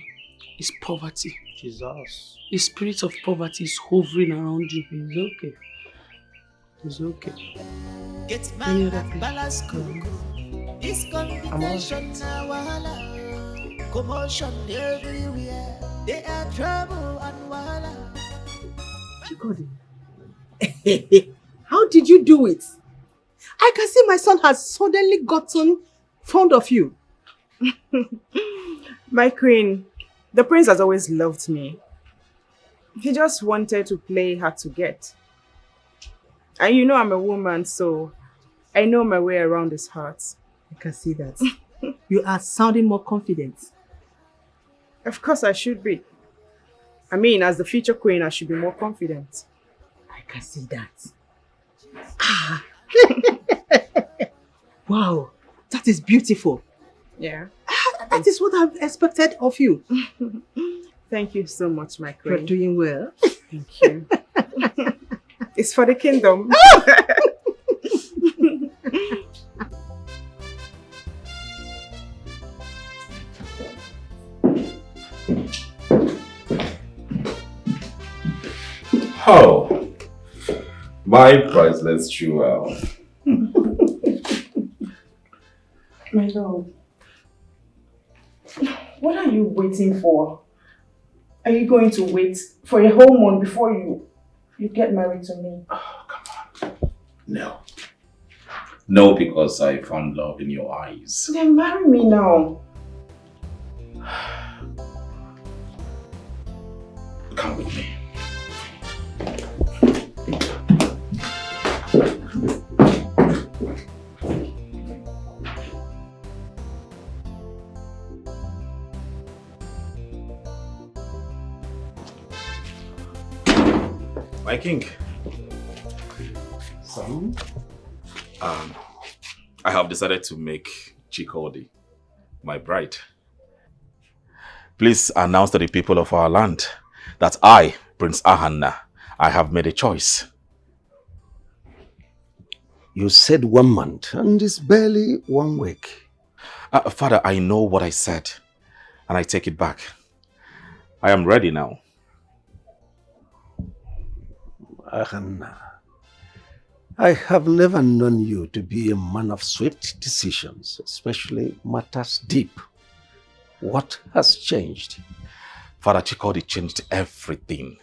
is poverty. Jesus. The spirit of poverty is hovering around you. It's okay. It's okay. Get my balance this conversation now, commotion everywhere. They are trouble and wahala. Chikodi, how did you do it? I can see my son has suddenly gotten fond of you. My queen, the prince has always loved me. He just wanted to play hard to get. And you know I'm a woman, so I know my way around his heart. I can see that. You are sounding more confident. Of course I should be. I mean, as the future queen, I should be more confident. I can see that. Ah. Wow, that is beautiful. Yeah. That is what I've expected of you. Thank you so much, my queen. You're doing well. Thank you. It's for the kingdom. Oh, my priceless jewel. My lord, what are you waiting for? Are you going to wait for a whole month before you get married to me? Oh, come on. No. No, because I found love in your eyes. Then marry me now. Come with me. My king. So, I have decided to make Chikodi my bride. Please announce to the people of our land that I, Prince Ahanna, I have made a choice. You said 1 month, and it's barely 1 week. Father, I know what I said, and I take it back. I am ready now. Ahanna, I have never known you to be a man of swift decisions, especially matters deep. What has changed? Father, Chikodi changed everything.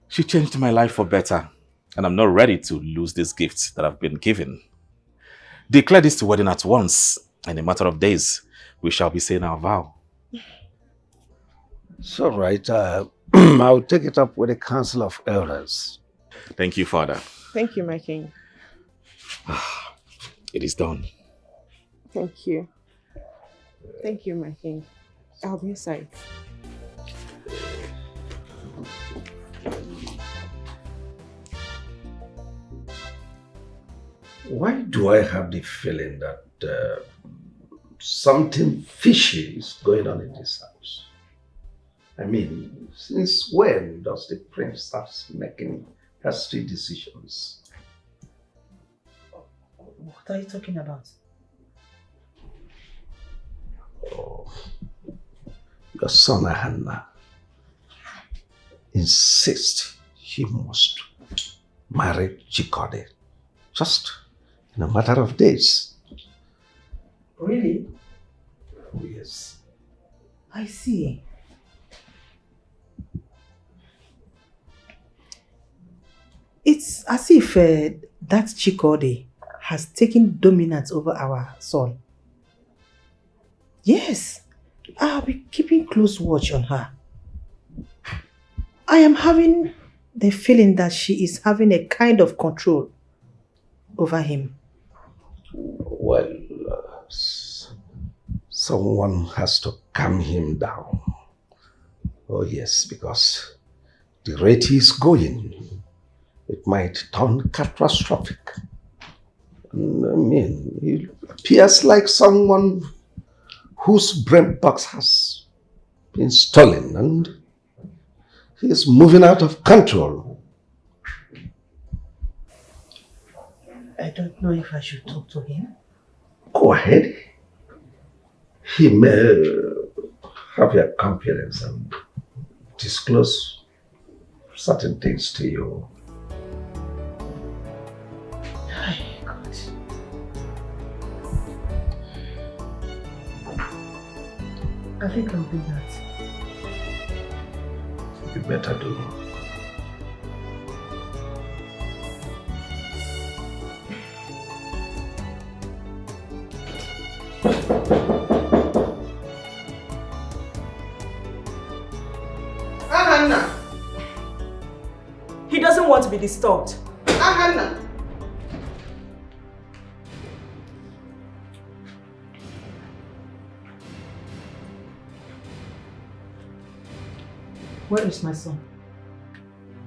She changed my life for better, and I'm not ready to lose these gifts that I've been given. Declare this wedding at once, and in a matter of days, we shall be saying our vow. It's all right. I'll take it up with the Council of Elders. Thank you, Father. Thank you, my king. It is done. Thank you. Thank you, my king. I'll be aside. Why do I have the feeling that something fishy is going on in this house? I mean, since when does the prince start making hasty decisions? What are you talking about? Oh, your son Ahanna insists he must marry Chikodi just in a matter of days. Really? Oh, yes. I see. It's as if that Chikodi has taken dominance over our son. Yes, I'll be keeping close watch on her. I am having the feeling that she is having a kind of control over him. Well, someone has to calm him down. Oh yes, because the rate he's going, it might turn catastrophic. I mean, he appears like someone whose brain box has been stolen and he is moving out of control. I don't know if I should talk to him. Go ahead. He may have your confidence and disclose certain things to you. I think I'll do that. you better do. Hannah! He doesn't want to be disturbed. Hannah! Where is my son?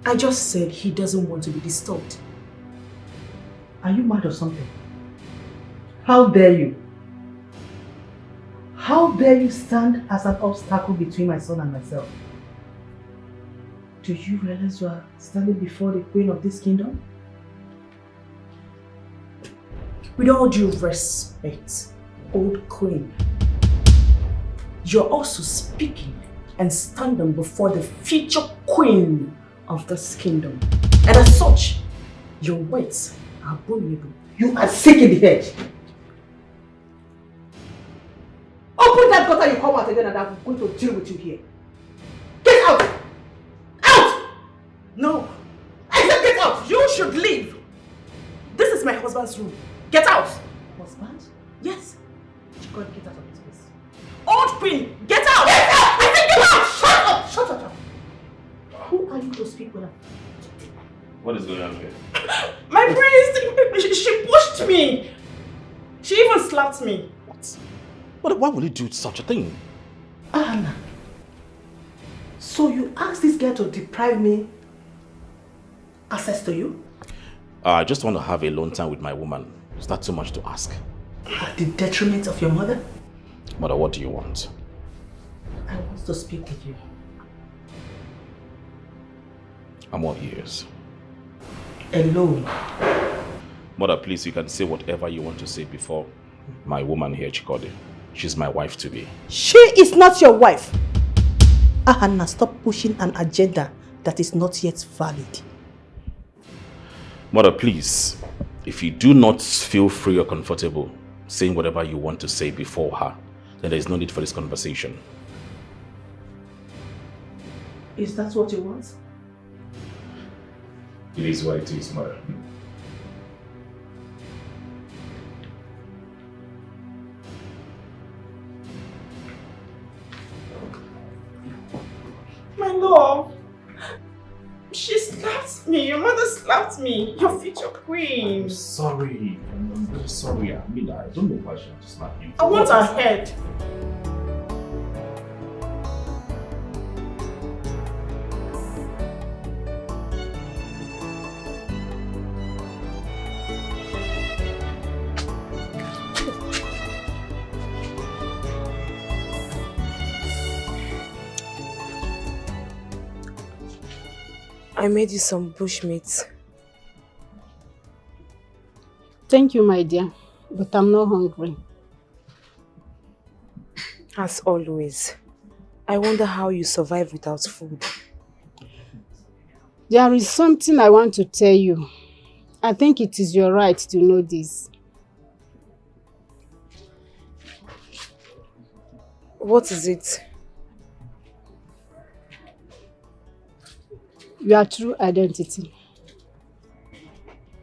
I just said he doesn't want to be disturbed. Are you mad or something? How dare you? How dare you stand as an obstacle between my son and myself? Do you realize you are standing before the queen of this kingdom? With all due respect, old queen, you're also speaking and standing before the future queen of this kingdom. And as such, your words are abominable. You are sick in the head. Open that gutter, you come out again, and I'm going to deal with you here. Get out! Out! No. I said get out! You should leave. This is my husband's room. Get out! Husband? Yes. You got to get out of this place. Old queen, get out! Get out! I said get out! Shut up! Shut up! Who are you to speak with? What is going on here? My priest, she pushed me. She even slapped me. What? Why would you do such a thing? Anna, so you asked this girl to deprive me access to you? I just want to have a alone time with my woman. It's not too much to ask. At the detriment of your mother? Mother, what do you want? I want to speak with you. I'm all ears. Alone. Mother, please, you can say whatever you want to say before my woman here, Chikode. She's my wife to be. She is not your wife. Ahana, stop pushing an agenda that is not yet valid. Mother, please, if you do not feel free or comfortable saying whatever you want to say before her, then there is no need for this conversation. Is that what you want? It is what it is, Mother. My love, she slapped me. Your mother slapped me. Your future queen. I'm sorry. I'm very sorry. I mean, I don't know why she had to slap you. I want her head. I made you some bushmeat. Thank you, my dear, but I'm not hungry. As always, I wonder how you survive without food. There is something I want to tell you. I think it is your right to know this. What is it? Your true identity.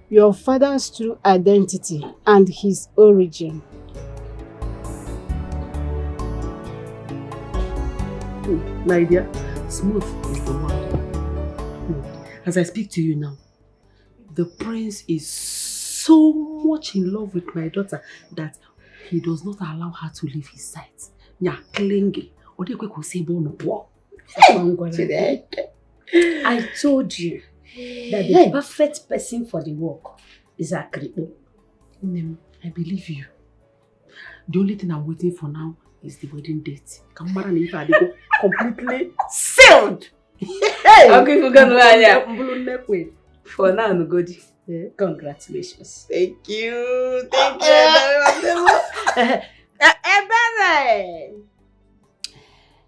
Your father's true identity and his origin. My dear, smooth is the word. As I speak to you now, the prince is so much in love with my daughter that he does not allow her to leave his side. I told you that the perfect person for the work is Akripo. I believe you. The only thing I'm waiting for now is the wedding date. Completely sealed. For now, Nugodi. Congratulations. Thank you. Thank you.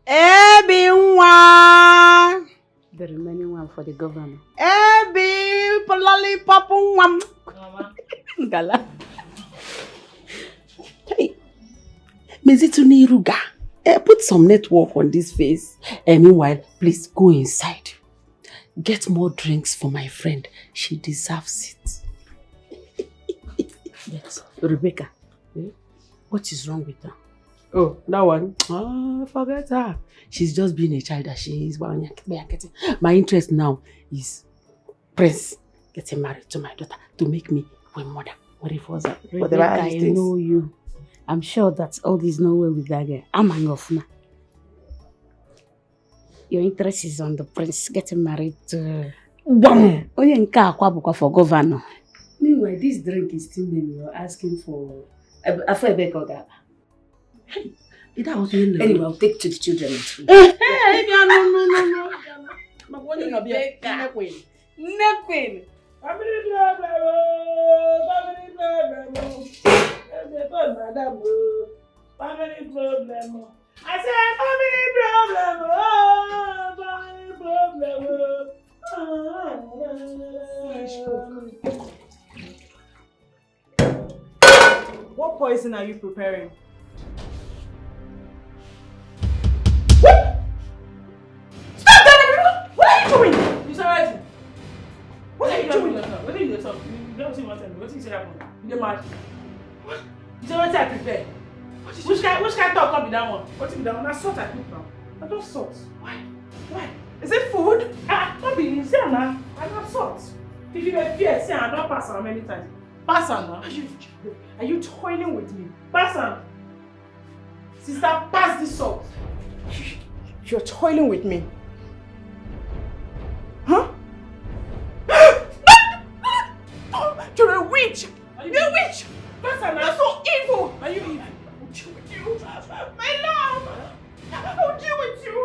Everyone. The remaining one for the governor. Ebi lollipop one. Hey, Mezituni Ruga. Put some network on this face. And meanwhile, please go inside. Get more drinks for my friend. She deserves it. Yes. Rebecca, what is wrong with her? Oh, that one? Forget her. She's just being a child that she is. My interest now is Prince getting married to my daughter to make me a mother. What if was that? Rebecca, I know you. I'm sure that all this no way with that girl. I'm enough now. Your interest is on the prince getting married to... Bam! For governor. Meanwhile, this drink is still many. You're asking for... Hey, anyway, I'll take to the children. Hey, no. Nothing. Family problem. I said family problem. What poison are you preparing? Stop that! What are you doing? You saw right? What are you doing? What are you doing? You don't see what's happening. What is happening? You get mad? What? You saw what I prepared? Which kind of talk can be that one? What is that one? That's salt I put now. I don't salt. Why? Is it food? Not be easy now. I don't salt. If you get fear, say I don't pass on many times. Pass on now. Are you toiling with me? Pass on. Sister, pass this salt. You're toiling with me. Huh? You're a witch! You're a witch! Pass on now. You're so evil! Are you evil? I'll deal with you! My love! I'll deal with you!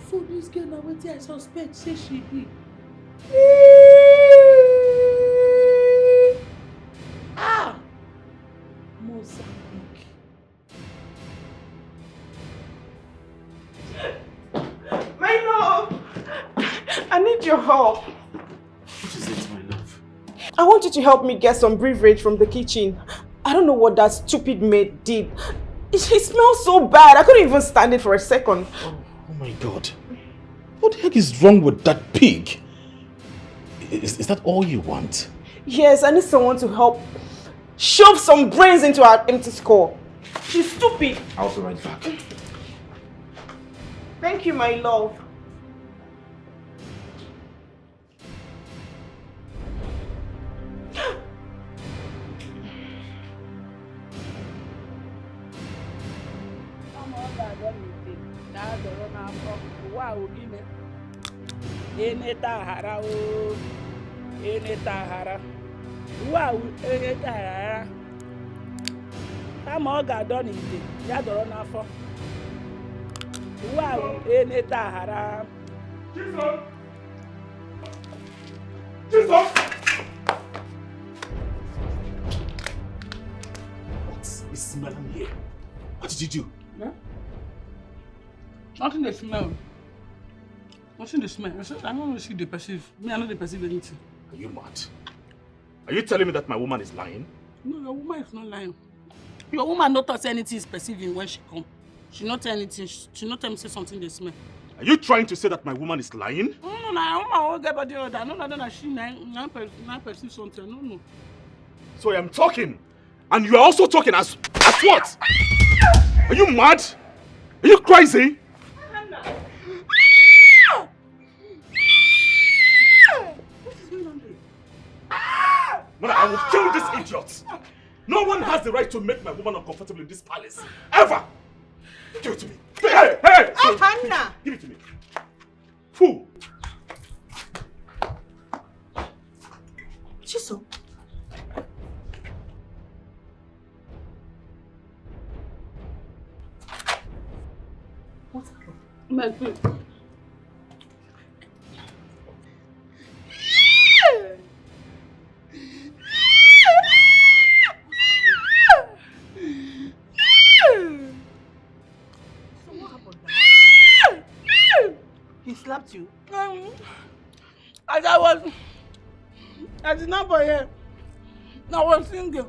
So this girl now what I suspect say she be. Mozambique. My love! I need your help. What is it, my love? I want you to help me get some beverage from the kitchen. I don't know what that stupid maid did. It smells so bad. I couldn't even stand it for a second. Oh my God. What the heck is wrong with that pig? Is that all you want? Yes, I need someone to help shove some brains into her empty skull. She's stupid. I'll be right back. Thank you, my love. Wow, I'm all got done it. Yadoro n'afọ. Wow, eneta haram. Jesus! What's the smell here? What did you do? Yeah? Nothing they smell. Nothing they smell. I don't see they perceive. Me, I know they perceive anything. Are you mad? Are you telling me that my woman is lying? No, your woman is not lying. Your woman not tell anything is perceiving when she come. She not tell anything. She not tell me say something they smell. Are you trying to say that my woman is lying? No, my woman won't get body order. No, that she not perceive something. No. So I am talking, and you are also talking as what? Are you mad? Are you crazy? Mother, I will kill this idiot. No one has the right to make my woman uncomfortable in this palace. Ever! Give it to me. Hey! Hannah! Give it to me. Fool! Chiso. What's happened? My food. slapped you? As I was at the number here, I was singing.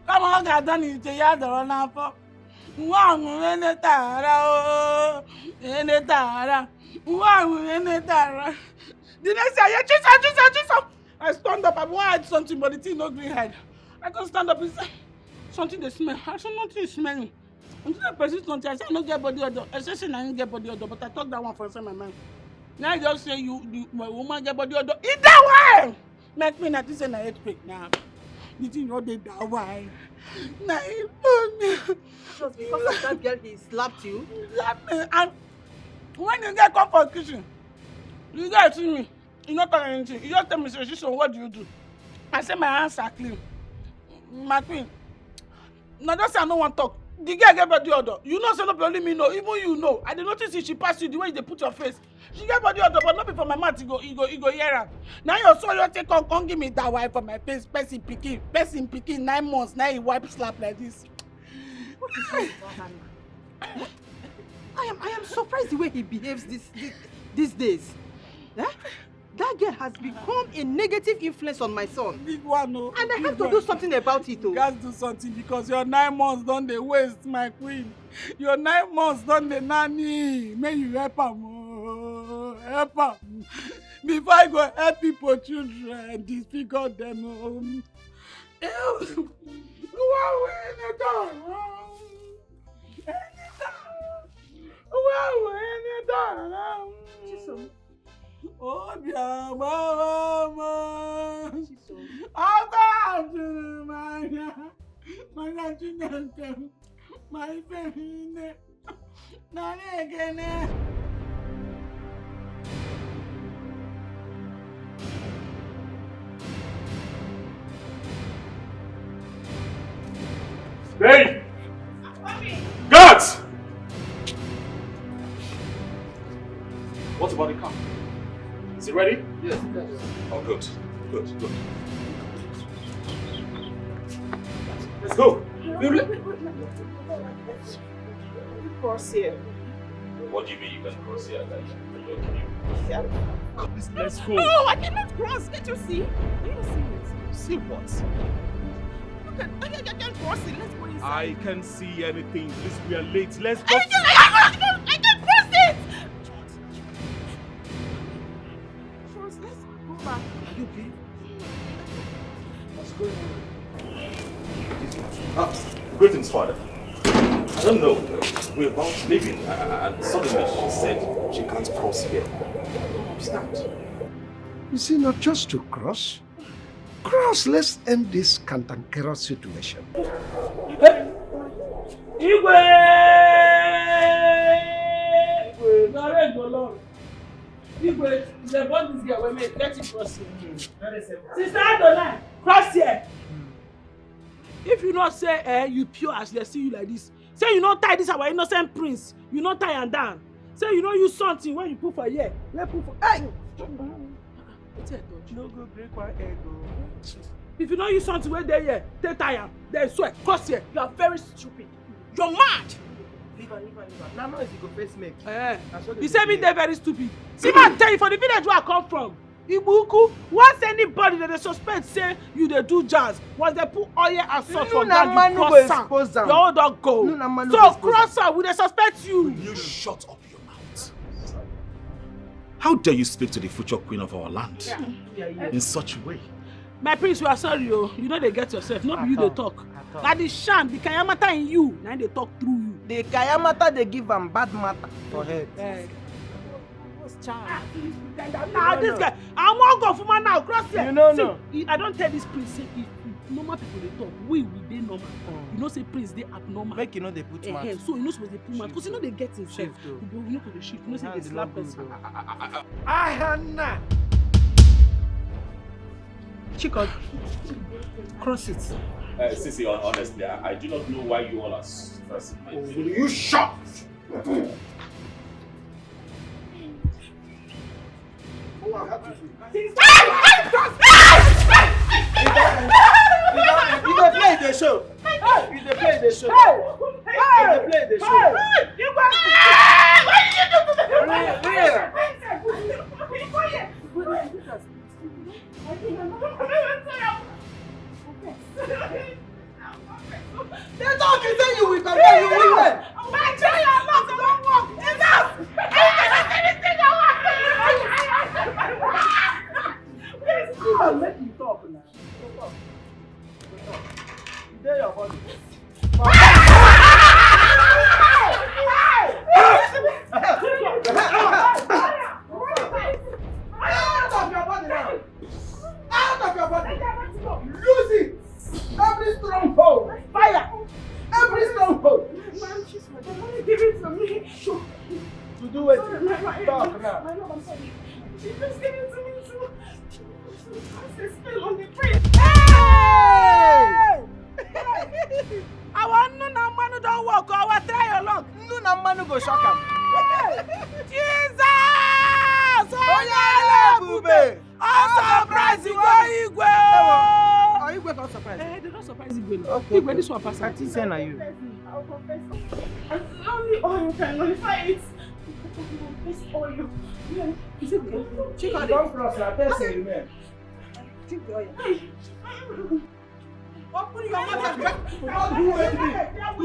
Come on, I done it. You had the run up. One in tara, in the tara. One in the tara. The next day, I stand up. I wanted something, but the thing no green head. I can't stand up. It's something they smell. I said nothing smelling. Until I persist something, I said I don't get body odor. I said I didn't get body odor, but I talk that one for my mind. Now I just say my woman get body odor. Eat that way! Make me not say I hate quick now. You think you did that way? Nah, just because of that girl, he slapped you? Slapped me. And when you get come for the kitchen, you guys see me. You not talk anything. You just tell me, say, so what do you do? I say my hands are clean. My queen. Now just say I don't want to talk. The girl get body odor. You know, say not only me know. Even you know. I did notice if she pass you the way they put your face. She get body odor, but not before my mouth. You go hear her. Now you saw your take on give me that wipe for my face. Person picking 9 months. Now he wipe slap like this. What is wrong with Hannah? I am surprised the way he behaves these days. Eh? That girl has become a negative influence on my son. Big one, no. And I have to do something about it, You guys do something because your 9 months don't they waste, my queen. Your 9 months don't they nanny. May you help them, help them. Before I go help people, children, disfigure them. Oh, yeah, mama. I'm going my children, my family. Not again. Hey! Guards! What about the car? Is it ready? Yes. Oh, good. Let's go. Cross here. What do you mean you can cross here? Let's go. No, I cannot cross. Can't you see? Can you see it? See what? I can't cross it. Let's go inside. I can see anything. Please, we are late. Let's go. I can't cross it! Let's go back. Are you okay? What's going on? Greetings, Father. I don't know. We're about leaving, and suddenly she said she can't cross here. What's that? Is it not just to cross? Cross, let's end this cantankerous situation. Igwe! Igwe, the bond is here. Wait, let it cross here. Sister Adonai, cross here. If you not say, you pure as they see you like this. Say you not tie this our innocent prince. You not tie and down. Say you not use something when you put for here. Let put for. Hey! No go break one egg. If you don't use something where they here, take tire, then sweat, cross here. You are very stupid. You're mad. Leave her. Now noise you go face make. You say me they're very stupid. See man tell you for the village where I come from. Ibuku, once anybody that they suspect say you they do jazz, once they put oil and salt for ground, you cross am. Your don't go. So cross am, we they suspect you. Will you shut up your mouth? How dare you speak to the future queen of our land in such a way? My prince, we are sorry, you know they get yourself, not be you they talk. Like the sham, the kayamata in you, now they talk through you. The kayamata they give them bad matter for head. Now this guy, I won't go for man now, cross here. You know. I don't tell this prince, say if normal people they talk, we dey normal. You know say prince they abnormal. Make you know they put mouth. So you know supposed to put mouth, because you know they get himself. You know to the shit, you know say they slap person. Hannah. Chikod, cross it. Sissy, honestly, I do not know why you all are stressing my Will you shut? You play the show. What did you do to the They talk, you say you will come back, you will win. My try your luck don't work. Enough! Anything I'll let you talk now. There your body. Out of your body now! Out of your body! Lose it! Every stronghold! Fire! Every stronghold! Man, she's my daughter. Give it to me. Sure. To do it. Talk now. My love, I'm sorry. She just gave it to me too. I spell on the print. Hey! I want no man don't walk. I will try your luck. No man go shock him. Jesus! Oh yeah, EBUBE! I'm surprised you go Igwe. Oh, Igwe not surprised. They don't surprise Igwe. Okay. Igwe, this one pass. I think saying are you. I'll confess. Only oil can nullify it. This oil. Is it good? Chicken don't cross now. Tell say you man. Drink the oil. Open your mouth and drink. God who made me.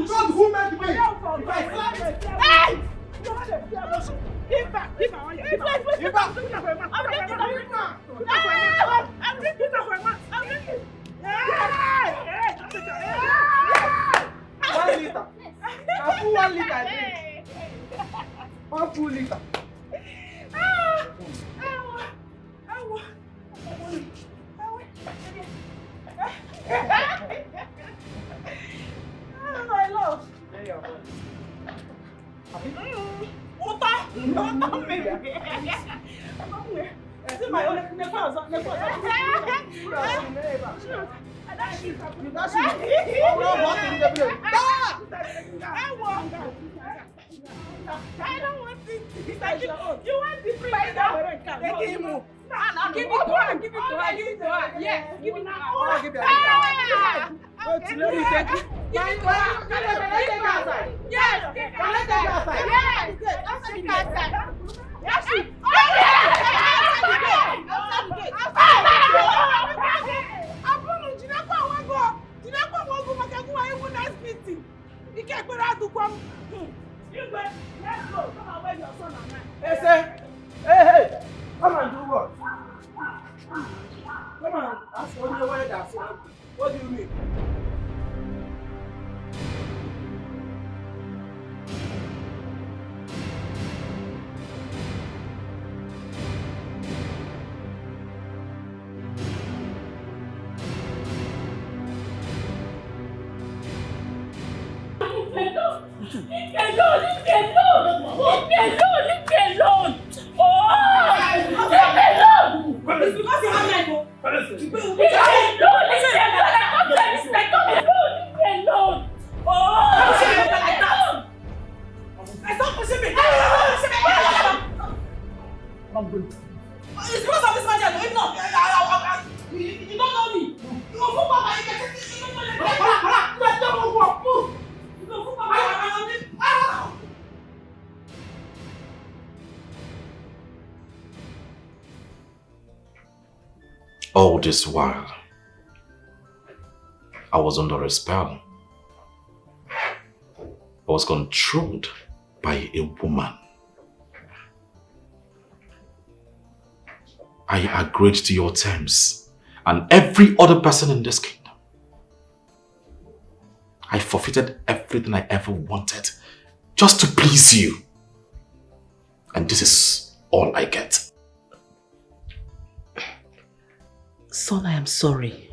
God who made me. If I slap it. Hey! Give back. Give back. Give back. Give back. Give back. I'm drinking for a month. I'm drinking. 1 liter. A full 1 liter I drink. 1 full liter. My love. There you go. I don't want it. You want the free? I'll give it to her. Give it to her. Give it to her. Yes. Give it to her. I'll give it to her. Okay. Let me take it. Give it to her. Yes. Can I take it outside? Yes. Don't take it outside. Yes. Hey, come and do what? Come on, ask for your word. What do you mean? It's because of this magic. If not, you don't know me. You go fuck my you go fuck my All this while, I was under a spell. I was controlled by a woman. I agreed to your terms and every other person in this kingdom. I forfeited everything I ever wanted just to please you. And this is all I get. Son, I am sorry.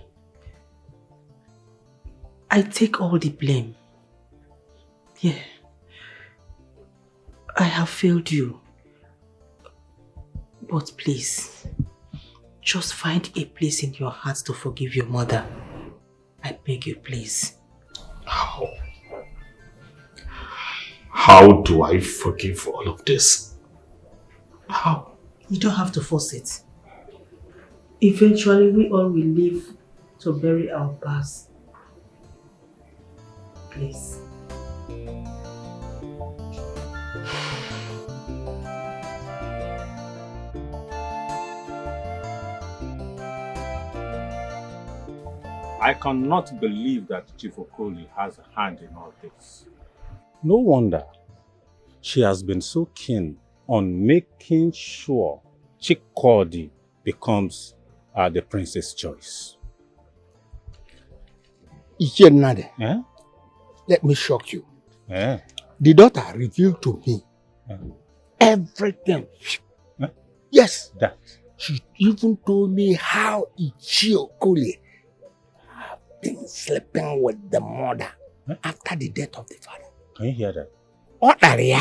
I take all the blame. Yeah. I have failed you. But please, just find a place in your heart to forgive your mother. I beg you, please. How do I forgive all of this? How? You don't have to force it. Eventually, we all will live to bury our past. Please. I cannot believe that Chief Okoli has a hand in all this. No wonder she has been so keen on making sure Chikodi becomes the prince's choice. Ikenade, Eh? let me shock you. Eh? The daughter revealed to me everything. Eh? Yes. That. She even told me how Ichie Okoli have been sleeping with the mother after the death of the father. Can you hear that? What are they?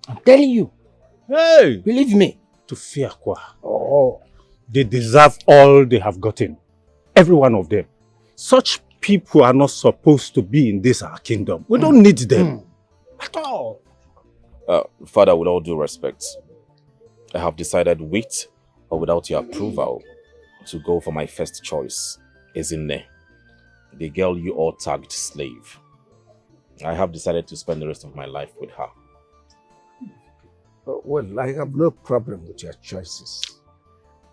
I'm telling you. Hey! Believe me. To fear Kwa. Oh. They deserve all they have gotten. Every one of them. Such people are not supposed to be in this our kingdom. We don't need them. At all. Father, with all due respect, I have decided with or without your approval to go for my first choice, Ezinne, the girl you all tagged slave. I have decided to spend the rest of my life with her. Well, I have no problem with your choices.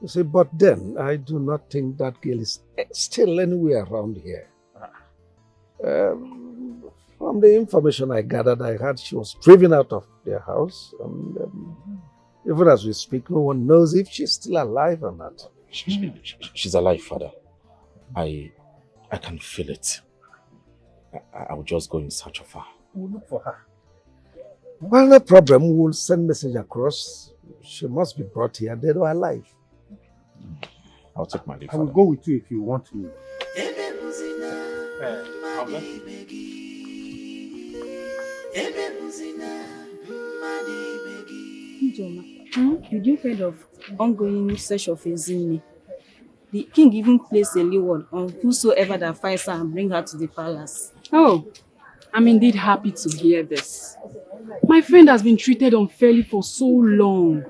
You see, but then I do not think that girl is still anywhere around here. From the information I gathered, I heard she was driven out of their house. And even as we speak, no one knows if she's still alive or not. She's alive, Father. I can feel it. I will just go in search of her. We'll look for her. Well, no problem. We'll send message across. She must be brought here, dead or alive. I'll take my leave. I will go with you if you want me. Did you heard of ongoing search of Ezinne? The king even placed a reward on whosoever that finds her and bring her to the palace. Oh, I'm indeed happy to hear this. My friend has been treated unfairly for so long.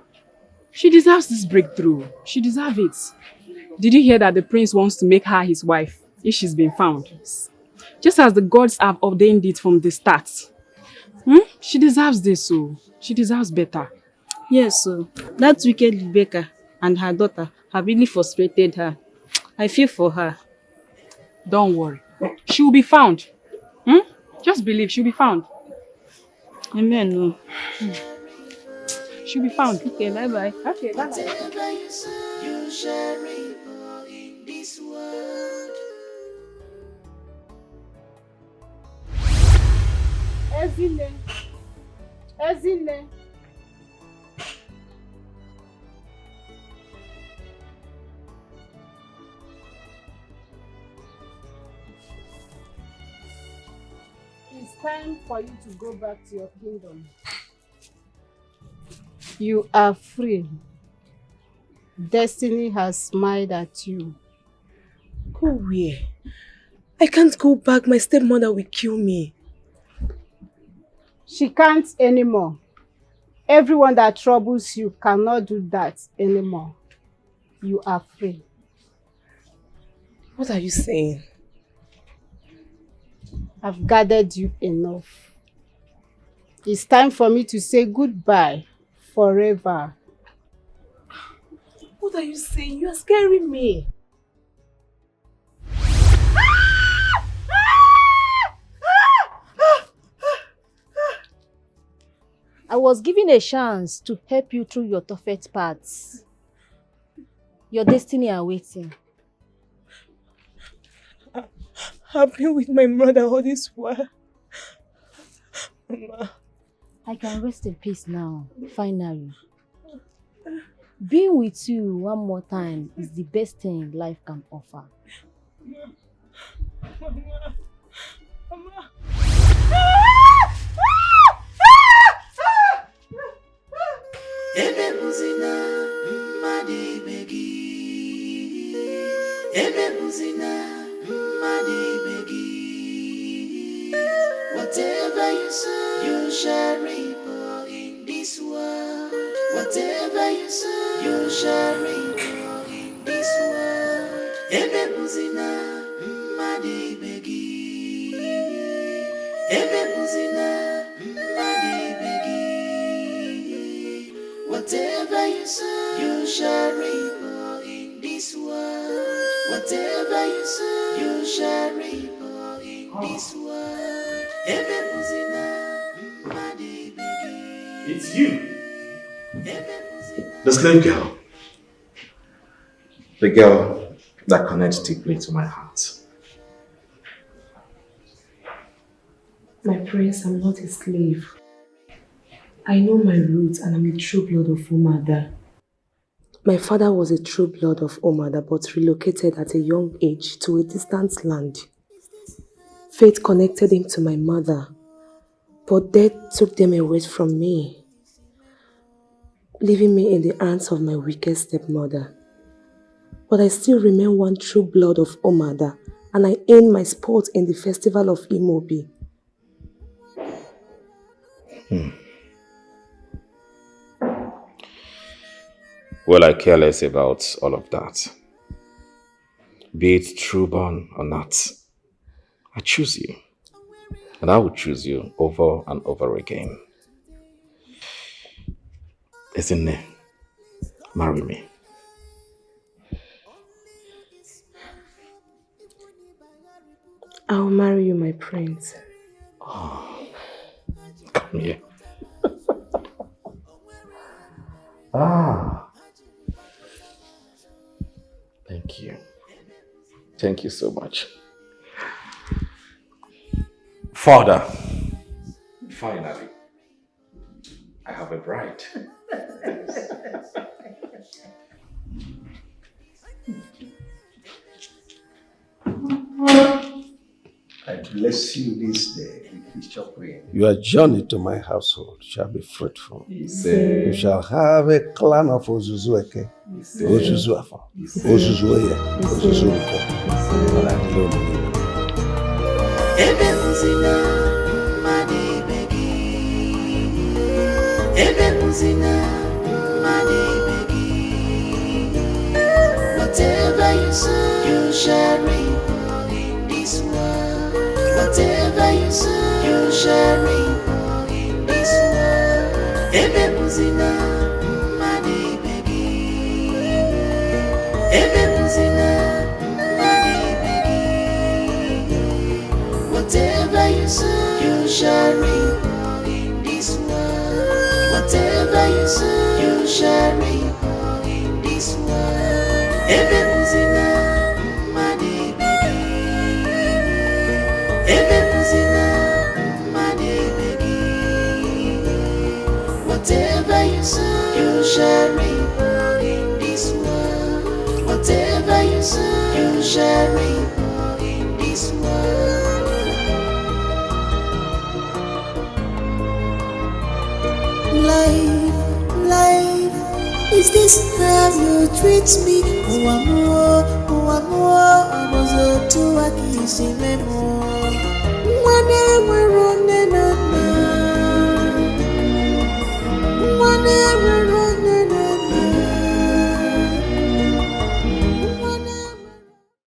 She deserves this breakthrough. She deserves it. Did you hear that the prince wants to make her his wife if she's been found? Just as the gods have ordained it from the start. She deserves this, so she deserves better. Yes, so that wicked Rebecca and her daughter have really frustrated her. I feel for her. Don't worry. She will be found. Just believe she'll be found. Amen. No. She'll be found. Okay, bye-bye. Okay, bye. You shall reap in this world. Ezinne. Ezinne. It's time for you to go back to your kingdom. You are free. Destiny has smiled at you. Go where? I can't go back. My stepmother will kill me. She can't anymore. Everyone that troubles you cannot do that anymore. You are free. What are you saying? I've gathered you enough. It's time for me to say goodbye forever. What are you saying? You are scaring me. I was given a chance to help you through your toughest parts. Your destiny awaiting. I've been with my mother all this while. Mama. I can rest in peace now, finally. Being with you one more time is the best thing life can offer. Mama. Whatever you sow, you shall reap in this world. Whatever you sow, you shall reap in this world. Ebebuzina, madi begi. Ebebuzina, madi begi. Whatever you sow, you shall reap in this world. Whatever you sow, you shall reap in this world. It's you. The slave girl. The girl that connects deeply to my heart. My prince, I'm not a slave. I know my roots and I'm a true blood of Omada. My father was a true blood of Omada but relocated at a young age to a distant land. Fate connected him to my mother, but death took them away from me, leaving me in the hands of my wicked stepmother. But I still remain one true blood of Omada, and I earn my spot in the festival of IMEOBI. Well, I care less about all of that. Be it true born or not, I choose you. And I will choose you over and over again. Isn't marry me. I'll marry you, my prince. Oh, come here. Ah. Thank you. Thank you so much. Father, finally, I have a bride. I bless you this day with Bishop Rain. Your journey to my household shall be fruitful. You shall have a clan of Ozuzueke, Ozuzuafa, Ozuzueye, Ozuzuko. Whatever you sow, you shall reap in this world. Whatever you sow, you shall reap in this world. Ebebuzina, mani begi. Ebebuzina, mani begi. Whatever you sow, you shall reap in this world. Whatever you sow, you shall reap in this world. Ebebuzina, mani begi. Ebebuzina, mani begi. Whatever you sow, you shall reap in this world. Whatever you sow, you shall reap in this world. Life, is this how you treat me? Oh, amor, I was a two-a-kiss in memory. Whenever